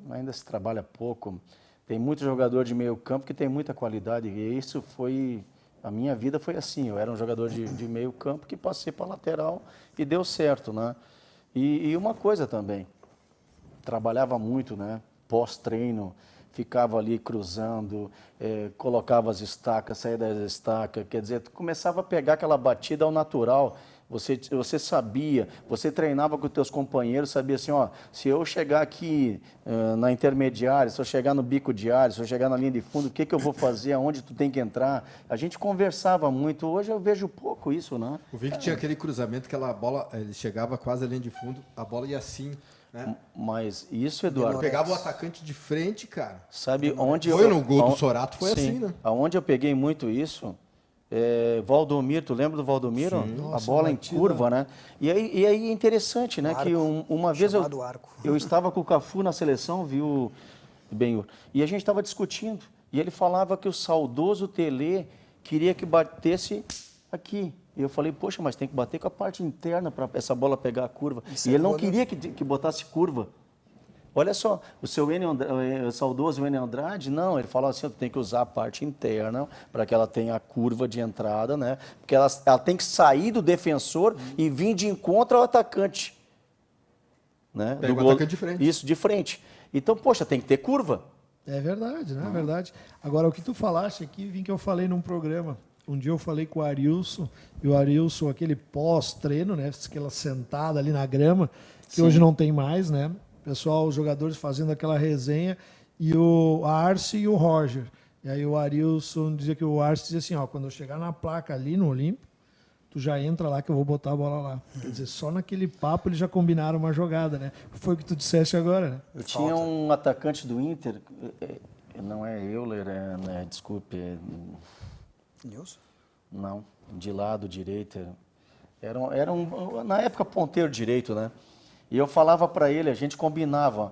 Ainda se trabalha pouco. Tem muito jogador de meio campo que tem muita qualidade. E isso foi... A minha vida foi assim. Eu era um jogador de meio campo que passei para lateral e deu certo, né? E uma coisa também. Trabalhava muito, né? Pós-treino, ficava ali cruzando, colocava as estacas, saía das estacas. Quer dizer, tu começava a pegar aquela batida ao natural. Você sabia, você treinava com os teus companheiros, sabia assim, ó, se eu chegar aqui na intermediária, se eu chegar no bico de área, se eu chegar na linha de fundo, o que eu vou fazer, aonde tu tem que entrar? A gente conversava muito, hoje eu vejo pouco isso, né? O Vinck tinha aquele cruzamento, aquela bola, ele chegava quase à linha de fundo, a bola ia assim, né? Mas isso, Eduardo, Pegava o atacante de frente, cara. sabe onde Foi no gol do Sorato, foi sim, assim, né? Aonde eu peguei muito isso, Valdomiro, tu lembra do Valdomiro? A Nossa, bola em batida. curva, né? E aí é interessante, né? Arco, Que uma vez chamado arco. eu estava com o Cafu na seleção, viu, Benhur? E a gente estava discutindo. E ele falava que o saudoso Tele queria que batesse aqui. E eu falei, poxa, mas tem que bater com a parte interna para essa bola pegar a curva. Isso E é ele não boa, né? queria que botasse curva. Olha só, o seu o saudoso Enio Andrade, não, ele falou assim, tem que usar a parte interna para que ela tenha a curva de entrada, né? Porque ela tem que sair do defensor e vir de encontro ao atacante. Né? Pega o gol- atacante de frente. Isso, de frente. Então, poxa, tem que ter curva. É verdade, né? É verdade. Agora, o que tu falaste aqui, Vim, que eu falei num programa. Um dia eu falei com o Arilson, e o Arilson, aquele pós-treino, né? Aquela sentada ali na grama, que hoje não tem mais, né? Pessoal, os jogadores fazendo aquela resenha, e o Arce e o Roger. E aí o Arilson dizia que o Arce dizia assim, ó, quando eu chegar na placa ali no Olímpio, tu já entra lá que eu vou botar a bola lá. Quer dizer, só naquele papo eles já combinaram uma jogada, né? Foi o que tu disseste agora, né? Eu tinha um atacante do Inter, não é Euler, desculpe, Nilson? não, de lado direito. Era na época, ponteiro direito, né? E eu falava para ele, a gente combinava.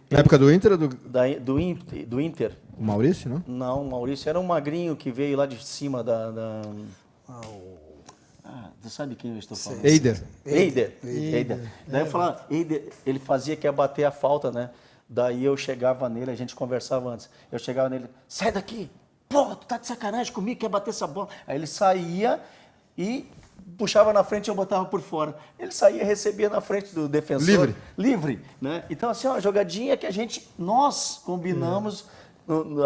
Na época do Inter ou do Do Inter. o Maurício, não? Não, o Maurício era um magrinho que veio lá de cima você sabe quem eu estou falando? Eider. Eider. Daí eu falava, Eider, ele fazia que ia bater a falta, né? Daí eu chegava nele, a gente conversava antes. Eu chegava nele, sai daqui! Pô, tu tá de sacanagem comigo, quer bater essa bola? Aí ele saía e puxava na frente e eu botava por fora. Ele saía e recebia na frente do defensor. Livre, né? Então, assim, uma jogadinha que nós combinamos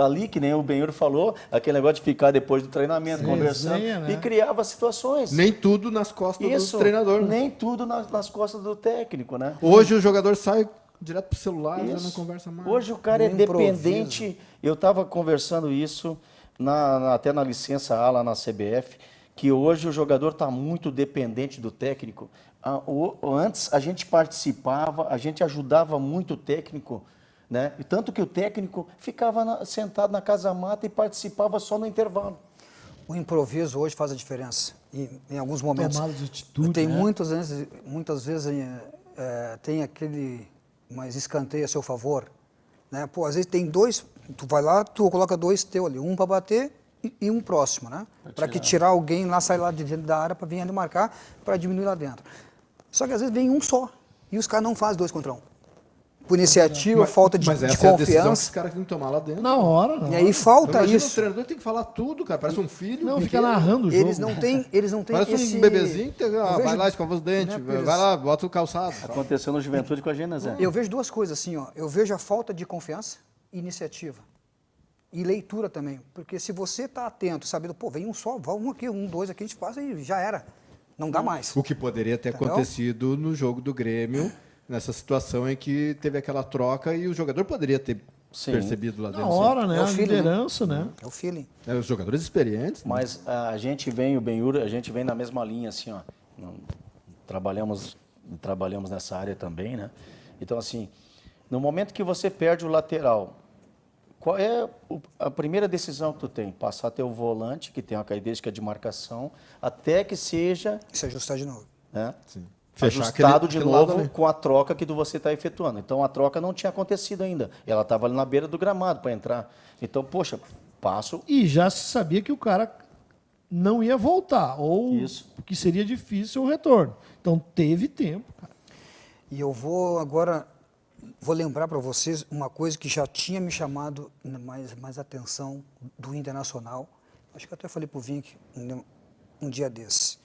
ali, que nem o Benhur falou, aquele negócio de ficar depois do treinamento, conversando, Resenha, né? e criava situações. Nem tudo nas costas Isso, do treinador. Né? nem tudo nas costas do técnico, né? Hoje o jogador sai direto pro celular, já não Isso. conversa mais. Hoje o cara é No improviso. dependente. Eu estava conversando isso até na licença A lá na CBF, que hoje o jogador está muito dependente do técnico. Antes a gente participava, a gente ajudava muito o técnico, né? E tanto que o técnico ficava sentado na casa-mata e participava só no intervalo. O improviso hoje faz a diferença. E, em alguns momentos. Tomada de atitude, Tem né? muitas vezes tem aquele mais escanteio a seu favor. Né? Pô, às vezes tem dois, tu vai lá, tu coloca dois teu ali, um para bater e um próximo, né? Para que tirar alguém lá, sair lá de dentro da área para vir ali marcar, para diminuir lá dentro. Só que às vezes vem um só. E os caras não fazem 2 contra 1. Por iniciativa, falta de Mas essa é a decisão que os confiança. caras têm que tomar lá dentro. Na hora, não. E aí falta Imagina, isso. o treinador tem que falar tudo, cara. Parece um filho. Não, fica pequeno. narrando o jogo. Eles não têm Parece esse... um bebezinho. Eu Vai vejo- lá, escova os dentes. né, Pires? Vai lá, bota o calçado. Aconteceu no Juventude com a gente, né, Zé? Eu vejo 2 coisas assim, ó. Eu vejo a falta de confiança e iniciativa. E leitura também. Porque se você está atento, sabendo, pô, vem um só, vamos aqui, 1, 2 aqui, a gente passa e já era. Não dá mais. O que poderia ter Entendeu? acontecido no jogo do Grêmio, nessa situação em que teve aquela troca e o jogador poderia ter Sim. percebido lá Na dentro. hora, né? É o A feeling, né? liderança, né? É o feeling. Os jogadores experientes. Né? Mas a gente vem, o Benhur, a gente vem na mesma linha, assim, ó. Trabalhamos nessa área também, né? Então, assim, no momento que você perde o lateral, qual é a primeira decisão que tu tem? Passar teu volante, que tem uma característica de marcação, até que seja, Se ajustar de novo. né, Sim. Fechar ajustado de aquele lado novo ali. com a troca que você está efetuando. Então, a troca não tinha acontecido ainda. Ela estava ali na beira do gramado para entrar. Então, poxa, passo. E já se sabia que o cara não ia voltar, ou Isso. que seria difícil o retorno. Então teve tempo, cara. E eu vou lembrar para vocês uma coisa que já tinha me chamado mais atenção do Internacional. Acho que eu até falei para o Vink um dia desse.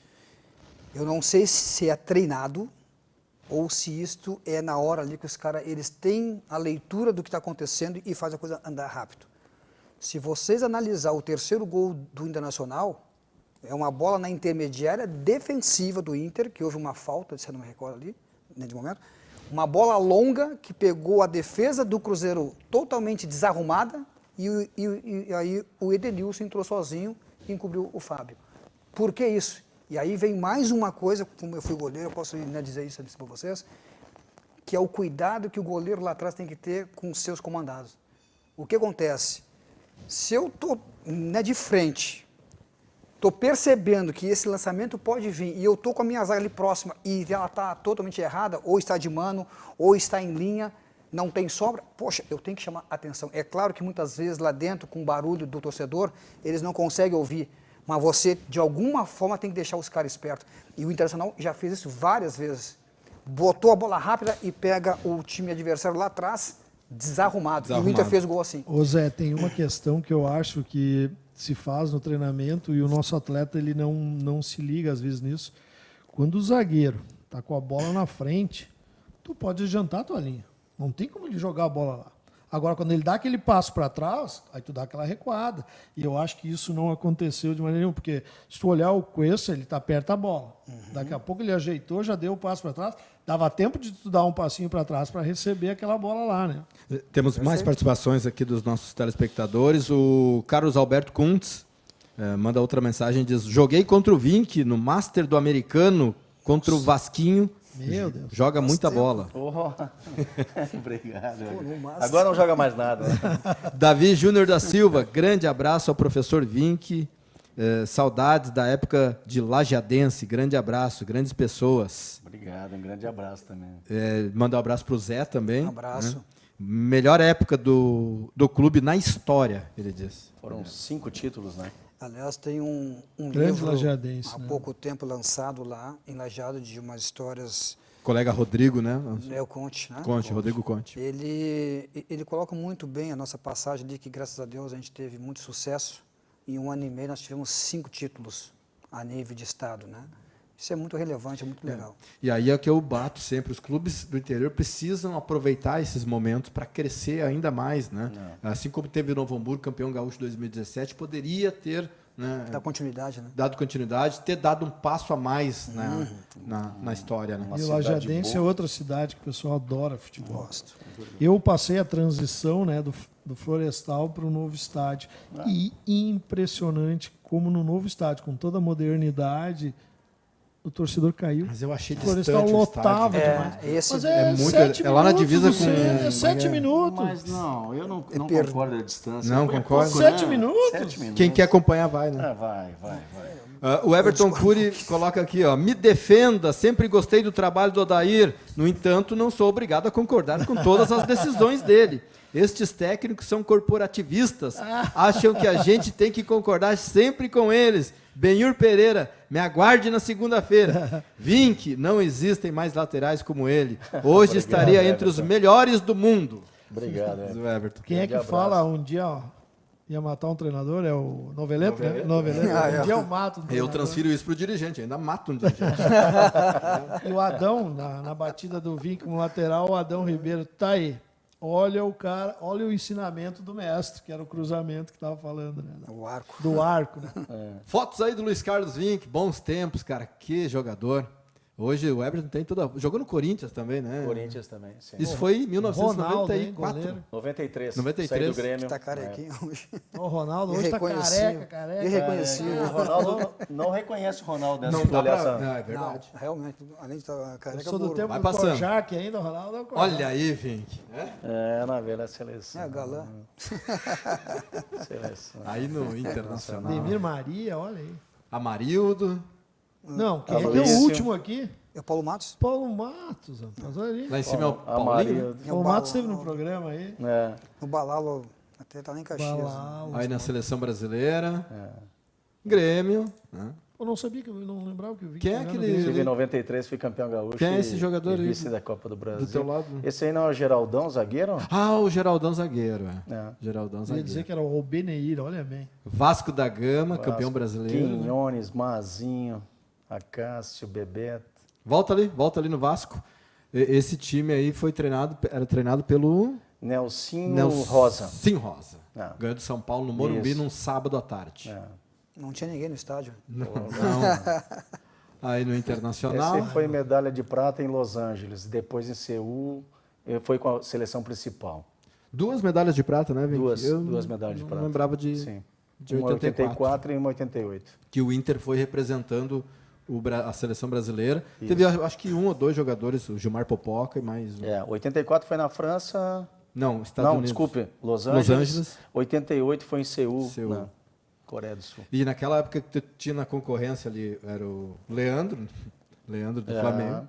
Eu não sei se é treinado ou se isto é na hora ali que os caras eles têm a leitura do que está acontecendo e faz a coisa andar rápido. Se vocês analisar o terceiro gol do Internacional, é uma bola na intermediária defensiva do Inter, que houve uma falta, se eu não me recordo ali, nesse momento. Uma bola longa que pegou a defesa do Cruzeiro totalmente desarrumada e aí o Edenilson entrou sozinho e encobriu o Fábio. Por que isso? E aí vem mais uma coisa, como eu fui goleiro, eu posso dizer isso para vocês, que é o cuidado que o goleiro lá atrás tem que ter com os seus comandados. O que acontece? Se eu estou de frente, estou percebendo que esse lançamento pode vir e eu estou com a minha zaga ali próxima e ela está totalmente errada, ou está de mano, ou está em linha, não tem sobra, poxa, eu tenho que chamar atenção. É claro que muitas vezes lá dentro, com o barulho do torcedor, eles não conseguem ouvir, mas você, de alguma forma, tem que deixar os caras espertos. E o Internacional já fez isso várias vezes. Botou a bola rápida e pega o time adversário lá atrás, desarrumado. E o Inter fez o gol assim. Ô Zé, tem uma questão que eu acho que se faz no treinamento e o nosso atleta ele não se liga às vezes nisso. Quando o zagueiro tá com a bola na frente, tu pode adiantar a tua linha. Não tem como ele jogar a bola lá. Agora, quando ele dá aquele passo para trás, aí tu dá aquela recuada. E eu acho que isso não aconteceu de maneira nenhuma, porque se tu olhar o Cuesta, ele tá perto da bola. Daqui a pouco ele ajeitou, já deu o passo para trás. Dava tempo de tu dar um passinho para trás para receber aquela bola lá, né? Temos mais participações aqui dos nossos telespectadores. O Carlos Alberto Kuntz manda outra mensagem, diz: joguei contra o Vink no Master do Americano, contra o Vasquinho. Meu Deus. Joga muita bola. Oh. Obrigado. no máximo. Agora não joga mais nada. Né? Davi Júnior da Silva, grande abraço ao professor Vink. Saudades da época de Lajadense. Grande abraço, grandes pessoas. Obrigado, um grande abraço também. Mandar um abraço para o Zé também. Um abraço. Né? Melhor época do clube na história, ele diz. Foram 5 títulos, né? Aliás, tem um Grande livro lajadense, há né? pouco tempo lançado lá, em Lajeado, de umas histórias... Colega Rodrigo, né? O Conte, né? Conte, Rodrigo Conte. Ele coloca muito bem a nossa passagem ali, que graças a Deus a gente teve muito sucesso. Em 1 ano e meio nós tivemos 5 títulos a nível de estado, né? Isso é muito relevante, é muito legal. E aí é que eu bato sempre. Os clubes do interior precisam aproveitar esses momentos para crescer ainda mais, né? Assim como teve o Novo Hamburgo, campeão gaúcho 2017, poderia ter, né, Dá continuidade, né? dado continuidade, ter dado um passo a mais na história, né? Uma E o cidade Lajadense é boa. outra cidade que o pessoal adora futebol. Gosto. Eu passei a transição, né, do Florestal para o novo estádio. E impressionante como no novo estádio, com toda a modernidade, o torcedor caiu. Mas eu achei O distante Florestal o lotava estádio. demais. esse Mas é muito- 7 é lá na minutos divisa do com- centro, 7 minutos. Mas não, eu não per- concordo da distância. Não É concorda? pouco, 7 né? minutos? 7 minutos. Quem quer acompanhar vai, né? Ah, vai. O Everton Cury coloca aqui, ó, me defenda, sempre gostei do trabalho do Odair, no entanto, não sou obrigado a concordar com todas as decisões dele. Estes técnicos são corporativistas, acham que a gente tem que concordar sempre com eles. Benhur Pereira, me aguarde na segunda-feira. Vink, não existem mais laterais como ele. Hoje estaria entre os melhores do mundo. Obrigado. Diz o Everton. Quem é que Grande fala um dia, ó, ia matar um treinador? É o Noveleto, né? Noveleto. Um dia eu mato um Eu treinador. transfiro isso pro dirigente, ainda mato um dirigente. E o Adão, na batida do Vink como lateral, o Adão Ribeiro tá aí. Olha o cara, olha o ensinamento do mestre, que era o cruzamento que tava falando, né? O arco. Do arco, né? Fotos aí do Luiz Carlos Vink, bons tempos, cara, que jogador. Hoje o Everton tem toda... Jogou no Corinthians também, né? Corinthians também, sim. Isso foi em Ronaldo, hein, 1994. goleiro. 93. 93. Saí do Grêmio. Tá carequinho hoje. O Ronaldo hoje tá careca. Irreconhecível. O Ronaldo não reconhece o Ronaldo nessa Não dá avaliação. pra... Não, é Não, verdade. realmente, além de estar Eu careca, sou do burro. tempo Vai do passando. Kojak ainda, o Ronaldo é o Kojak. Olha aí, Vink. Na velha seleção. É, galã. Seleção. Aí no Internacional. Demir Maria, olha aí. Amarildo. Não, quem é que é Aloysio. o último aqui? É o Paulo Matos? Paulo Matos, rapaz, olha ali. Lá em cima é o A Paulinho. Maria. Paulo Matos esteve no programa aí. É. O Balalo até tá lá em Caxias. né? Balalo. Aí na seleção brasileira. Grêmio. Né? Eu não sabia, que eu não lembrava que eu vi. Quem é jogando aquele- bem. Tive em 93, fui campeão gaúcho. Quem é esse e- jogador e aí vice da Copa do Brasil. do teu lado? Esse aí não é o Geraldão, zagueiro? Ah, o Geraldão zagueiro. É. Geraldão Eu ia zagueiro. dizer que era o Albeneir, olha bem. Vasco da Gama, campeão Vasco, brasileiro. né? Quinhones, Mazinho, Acácio, Bebeto. Volta ali no Vasco. Esse time aí era treinado pelo Nelsinho Rosa. Sim Rosa. Ah. Ganhou do São Paulo no Morumbi Isso. num sábado à tarde. É. Não tinha ninguém no estádio. Não. Aí no Internacional. Esse foi medalha de prata em Los Angeles. Depois em Seul, foi com a seleção principal. 2 medalhas de prata, né, Vink? Duas medalhas de não prata. lembrava de Sim. 84. E uma 88. Que o Inter foi representando a seleção brasileira. Teve, acho que 1 ou 2 jogadores, o Gilmar Popoca e mais um. 84 foi na França. Não, Estados Unidos. Desculpe, Los Angeles. Angeles. 88 foi em Seul, Seul. na Coreia do Sul. E naquela época que tu tinha na concorrência ali, era o Leandro do Flamengo,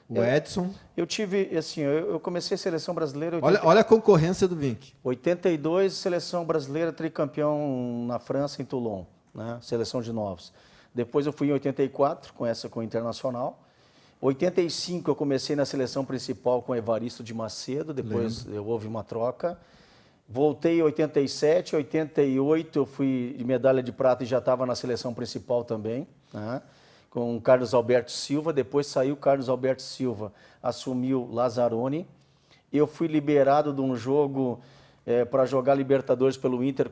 o Edson. Eu tive, assim, eu comecei a seleção brasileira em Olha a concorrência do Vink. 82, seleção brasileira tricampeão na França, em Toulon, né? Seleção de novos. Depois eu fui em 84, com o Internacional. 85 eu comecei na seleção principal com Evaristo de Macedo, depois houve uma troca. Voltei em 87, 88 eu fui de medalha de prata e já estava na seleção principal também, né? Com o Carlos Alberto Silva. Depois saiu o Carlos Alberto Silva, assumiu Lazzaroni. Eu fui liberado de um jogo para jogar Libertadores pelo Inter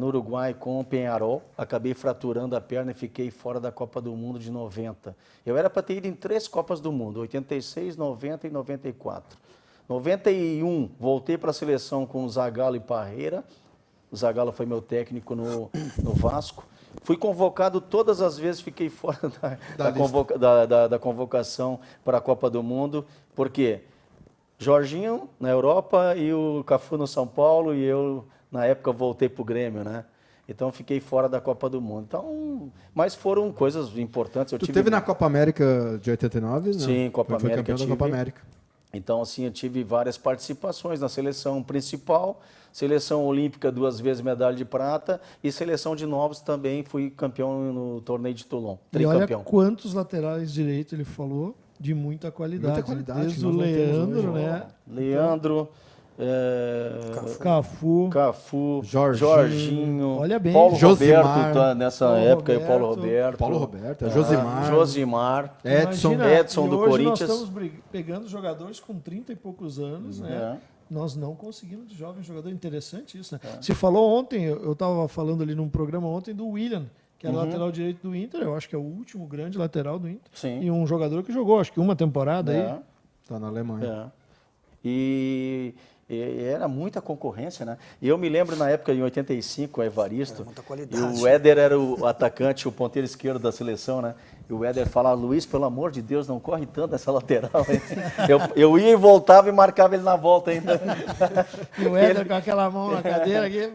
no Uruguai com o Peñarol. Acabei fraturando a perna e fiquei fora da Copa do Mundo de 90. Eu era para ter ido em 3 Copas do Mundo, 86, 90 e 94. 91, voltei para a seleção com o Zagallo e Parreira. O Zagallo foi meu técnico no Vasco. Fui convocado todas as vezes, fiquei fora da convocação para a Copa do Mundo. Por quê? Jorginho na Europa e o Cafu no São Paulo, e eu, na época, voltei para o Grêmio, né? Então, fiquei fora da Copa do Mundo. Então, mas foram coisas importantes. Tu teve na Copa América de 89? Não? Sim, Copa Foi América. campeão da Copa América. Então, assim, eu tive várias participações na seleção principal, seleção olímpica 2 vezes medalha de prata e seleção de novos também, fui campeão no torneio de Toulon, E olha tricampeão. quantos laterais direito ele falou, de muita qualidade. Muita qualidade, Desde que o nós não temos Leandro, hoje. né? Leandro, Cafu. Jorginho, Olha bem. Paulo Josimar. Roberto, tá nessa Paulo época, Roberto. Paulo Roberto, Josimar. Josimar, Edson. Imagina, Edson e do hoje Corinthians. nós estamos pegando jogadores com 30 e poucos anos, né? Nós não conseguimos de jovem jogador. Interessante isso, né? Se falou ontem, eu estava falando ali num programa ontem do William, que era lateral direito do Inter, eu acho que é o último grande lateral do Inter. Sim. E um jogador que jogou, acho que uma temporada aí. Tá na Alemanha. E E era muita concorrência, né? E eu me lembro na época, em 85, o Evaristo, muita e qualidade. o Éder era o atacante, o ponteiro esquerdo da seleção, né? E o Éder falava, Luiz, pelo amor de Deus, não corre tanto nessa lateral. Eu ia e voltava e marcava ele na volta ainda. E o Éder com aquela mão na cadeira aqui,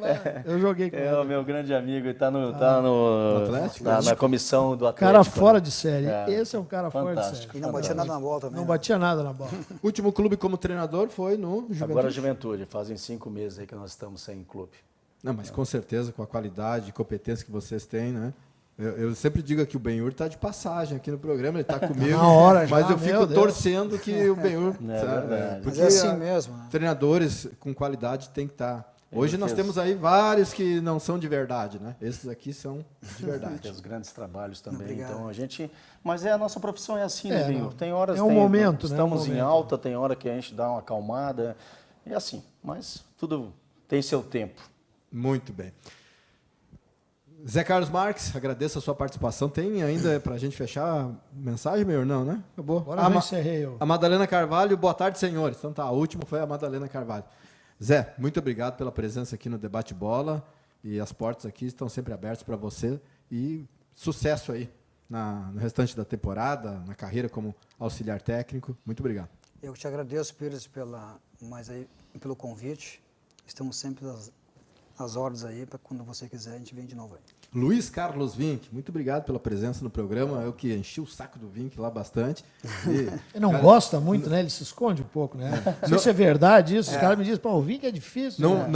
eu joguei com É o ele. meu grande amigo, ele está Atlético? na comissão do Atlético. Cara fora né? de série. Esse é um cara fora de Fantástico. série. E não batia nada na bola também. Não né? batia nada na bola. Último clube como treinador foi no Juventude. Agora a Juventude, fazem 5 meses aí que nós estamos sem clube. Não, mas com certeza, com a qualidade e competência que vocês têm, né? Eu sempre digo que o Benhur está de passagem aqui no programa, ele está comigo, Na hora já, mas eu meu fico Deus. torcendo que o Benhur... É verdade. Mas é assim mesmo. Né? Treinadores com qualidade tem que estar. Hoje nós fez. temos aí vários que não são de verdade, né? Esses aqui são de verdade. Tem os grandes trabalhos também. Obrigado. Então a gente. Mas a nossa profissão é assim, né, É, Benhur? não. Tem horas. É um tem- momento, né? Estamos Um em momento. alta, tem hora que a gente dá uma acalmada. É assim. Mas tudo tem seu tempo. Muito bem. Zé Carlos Marques, agradeço a sua participação. Tem ainda para a gente fechar a mensagem, meu? Não, né? Acabou. Agora eu já encerrei. A Madalena Carvalho, boa tarde, senhores. Então tá, a última foi a Madalena Carvalho. Zé, muito obrigado pela presença aqui no Debate Bola. E as portas aqui estão sempre abertas para você. E sucesso aí no restante da temporada, na carreira como auxiliar técnico. Muito obrigado. Eu te agradeço, Pires, pelo convite. Estamos sempre às ordens aí, para quando você quiser, a gente vem de novo aí. Luiz Carlos Vinck, muito obrigado pela presença no programa. Eu que enchi o saco do Vinck lá bastante. E, Ele não cara, gosta muito, né? Ele se esconde um pouco, né? Não sei se é verdade isso. Os caras me dizem, pô, o Vink é difícil. né?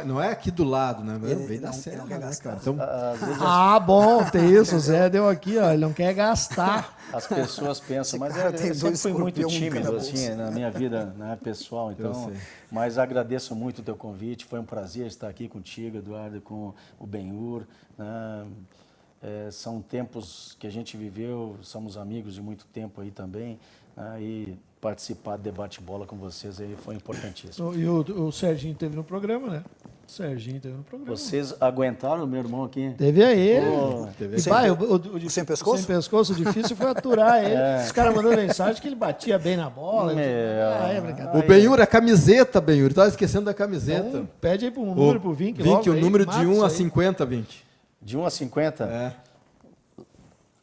Não é aqui do lado, né? Ele Vem da não serra, quer né, gastar. cara? Então, Às vezes Ah, bom, tem isso. O Zé deu aqui, ó. Ele não quer gastar. as pessoas pensam, mas cara eu tem sempre dois fui muito escorpião em tímido cada assim bolsa. na minha vida, né, pessoal. Então, sei. mas agradeço muito o teu convite. Foi um prazer estar aqui contigo, Eduardo, com o Benhur. Né? São tempos que a gente viveu, somos amigos de muito tempo aí também, né? E participar do debate bola com vocês aí foi importantíssimo. E o Serginho teve no programa, né? O Serginho teve no programa. Vocês aguentaram o meu irmão aqui? Teve aí. Pô, E, vai, o Sem pescoço? Sem pescoço, o difícil foi aturar ele. Os caras mandando mensagem que ele batia bem na bola. É brincadeira. o Benhur, a camiseta, Benhur. Estava esquecendo da camiseta. Então, pede aí um número pro Vink. Vinck, o aí, número mata de 1 isso a aí. 50, Vinck. De 1 a 50? É.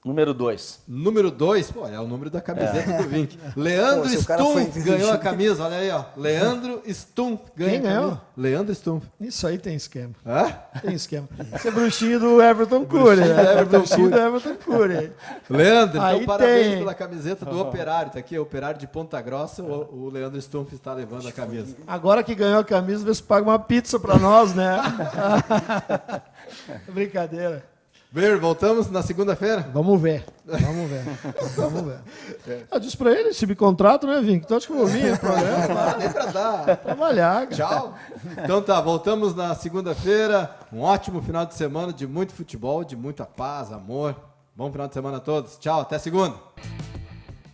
Número 2. Número 2, pô, é o número da camiseta do Vinck. Leandro Pô, se o cara foi Stumpf ganhou a camisa, olha aí, ó. Leandro Stumpf ganhou Quem a camisa. ganhou? Leandro Stumpf. Isso aí tem esquema. Hã? Tem esquema. Esse é bruxinho do Everton Cury, né? do Everton Bruxinho Cury. do Everton Cury. Leandro, então Aí parabéns tem. pela camiseta do Operário. Tá aqui, Operário de Ponta Grossa. O Leandro Stumpf está levando a camisa. Agora que ganhou a camisa, vê se paga uma pizza pra nós, né? Brincadeira. Benhur, voltamos na segunda-feira? Vamos ver. Vamos ver. Vamos ver. Eu disse pra ele, subcontrato, né, Vink? Então acho que eu vou vir no programa Nem pra dar. trabalhar, cara. Tchau. Então tá, voltamos na segunda-feira. Um ótimo final de semana de muito futebol, de muita paz, amor. Bom final de semana a todos. Tchau, até segunda.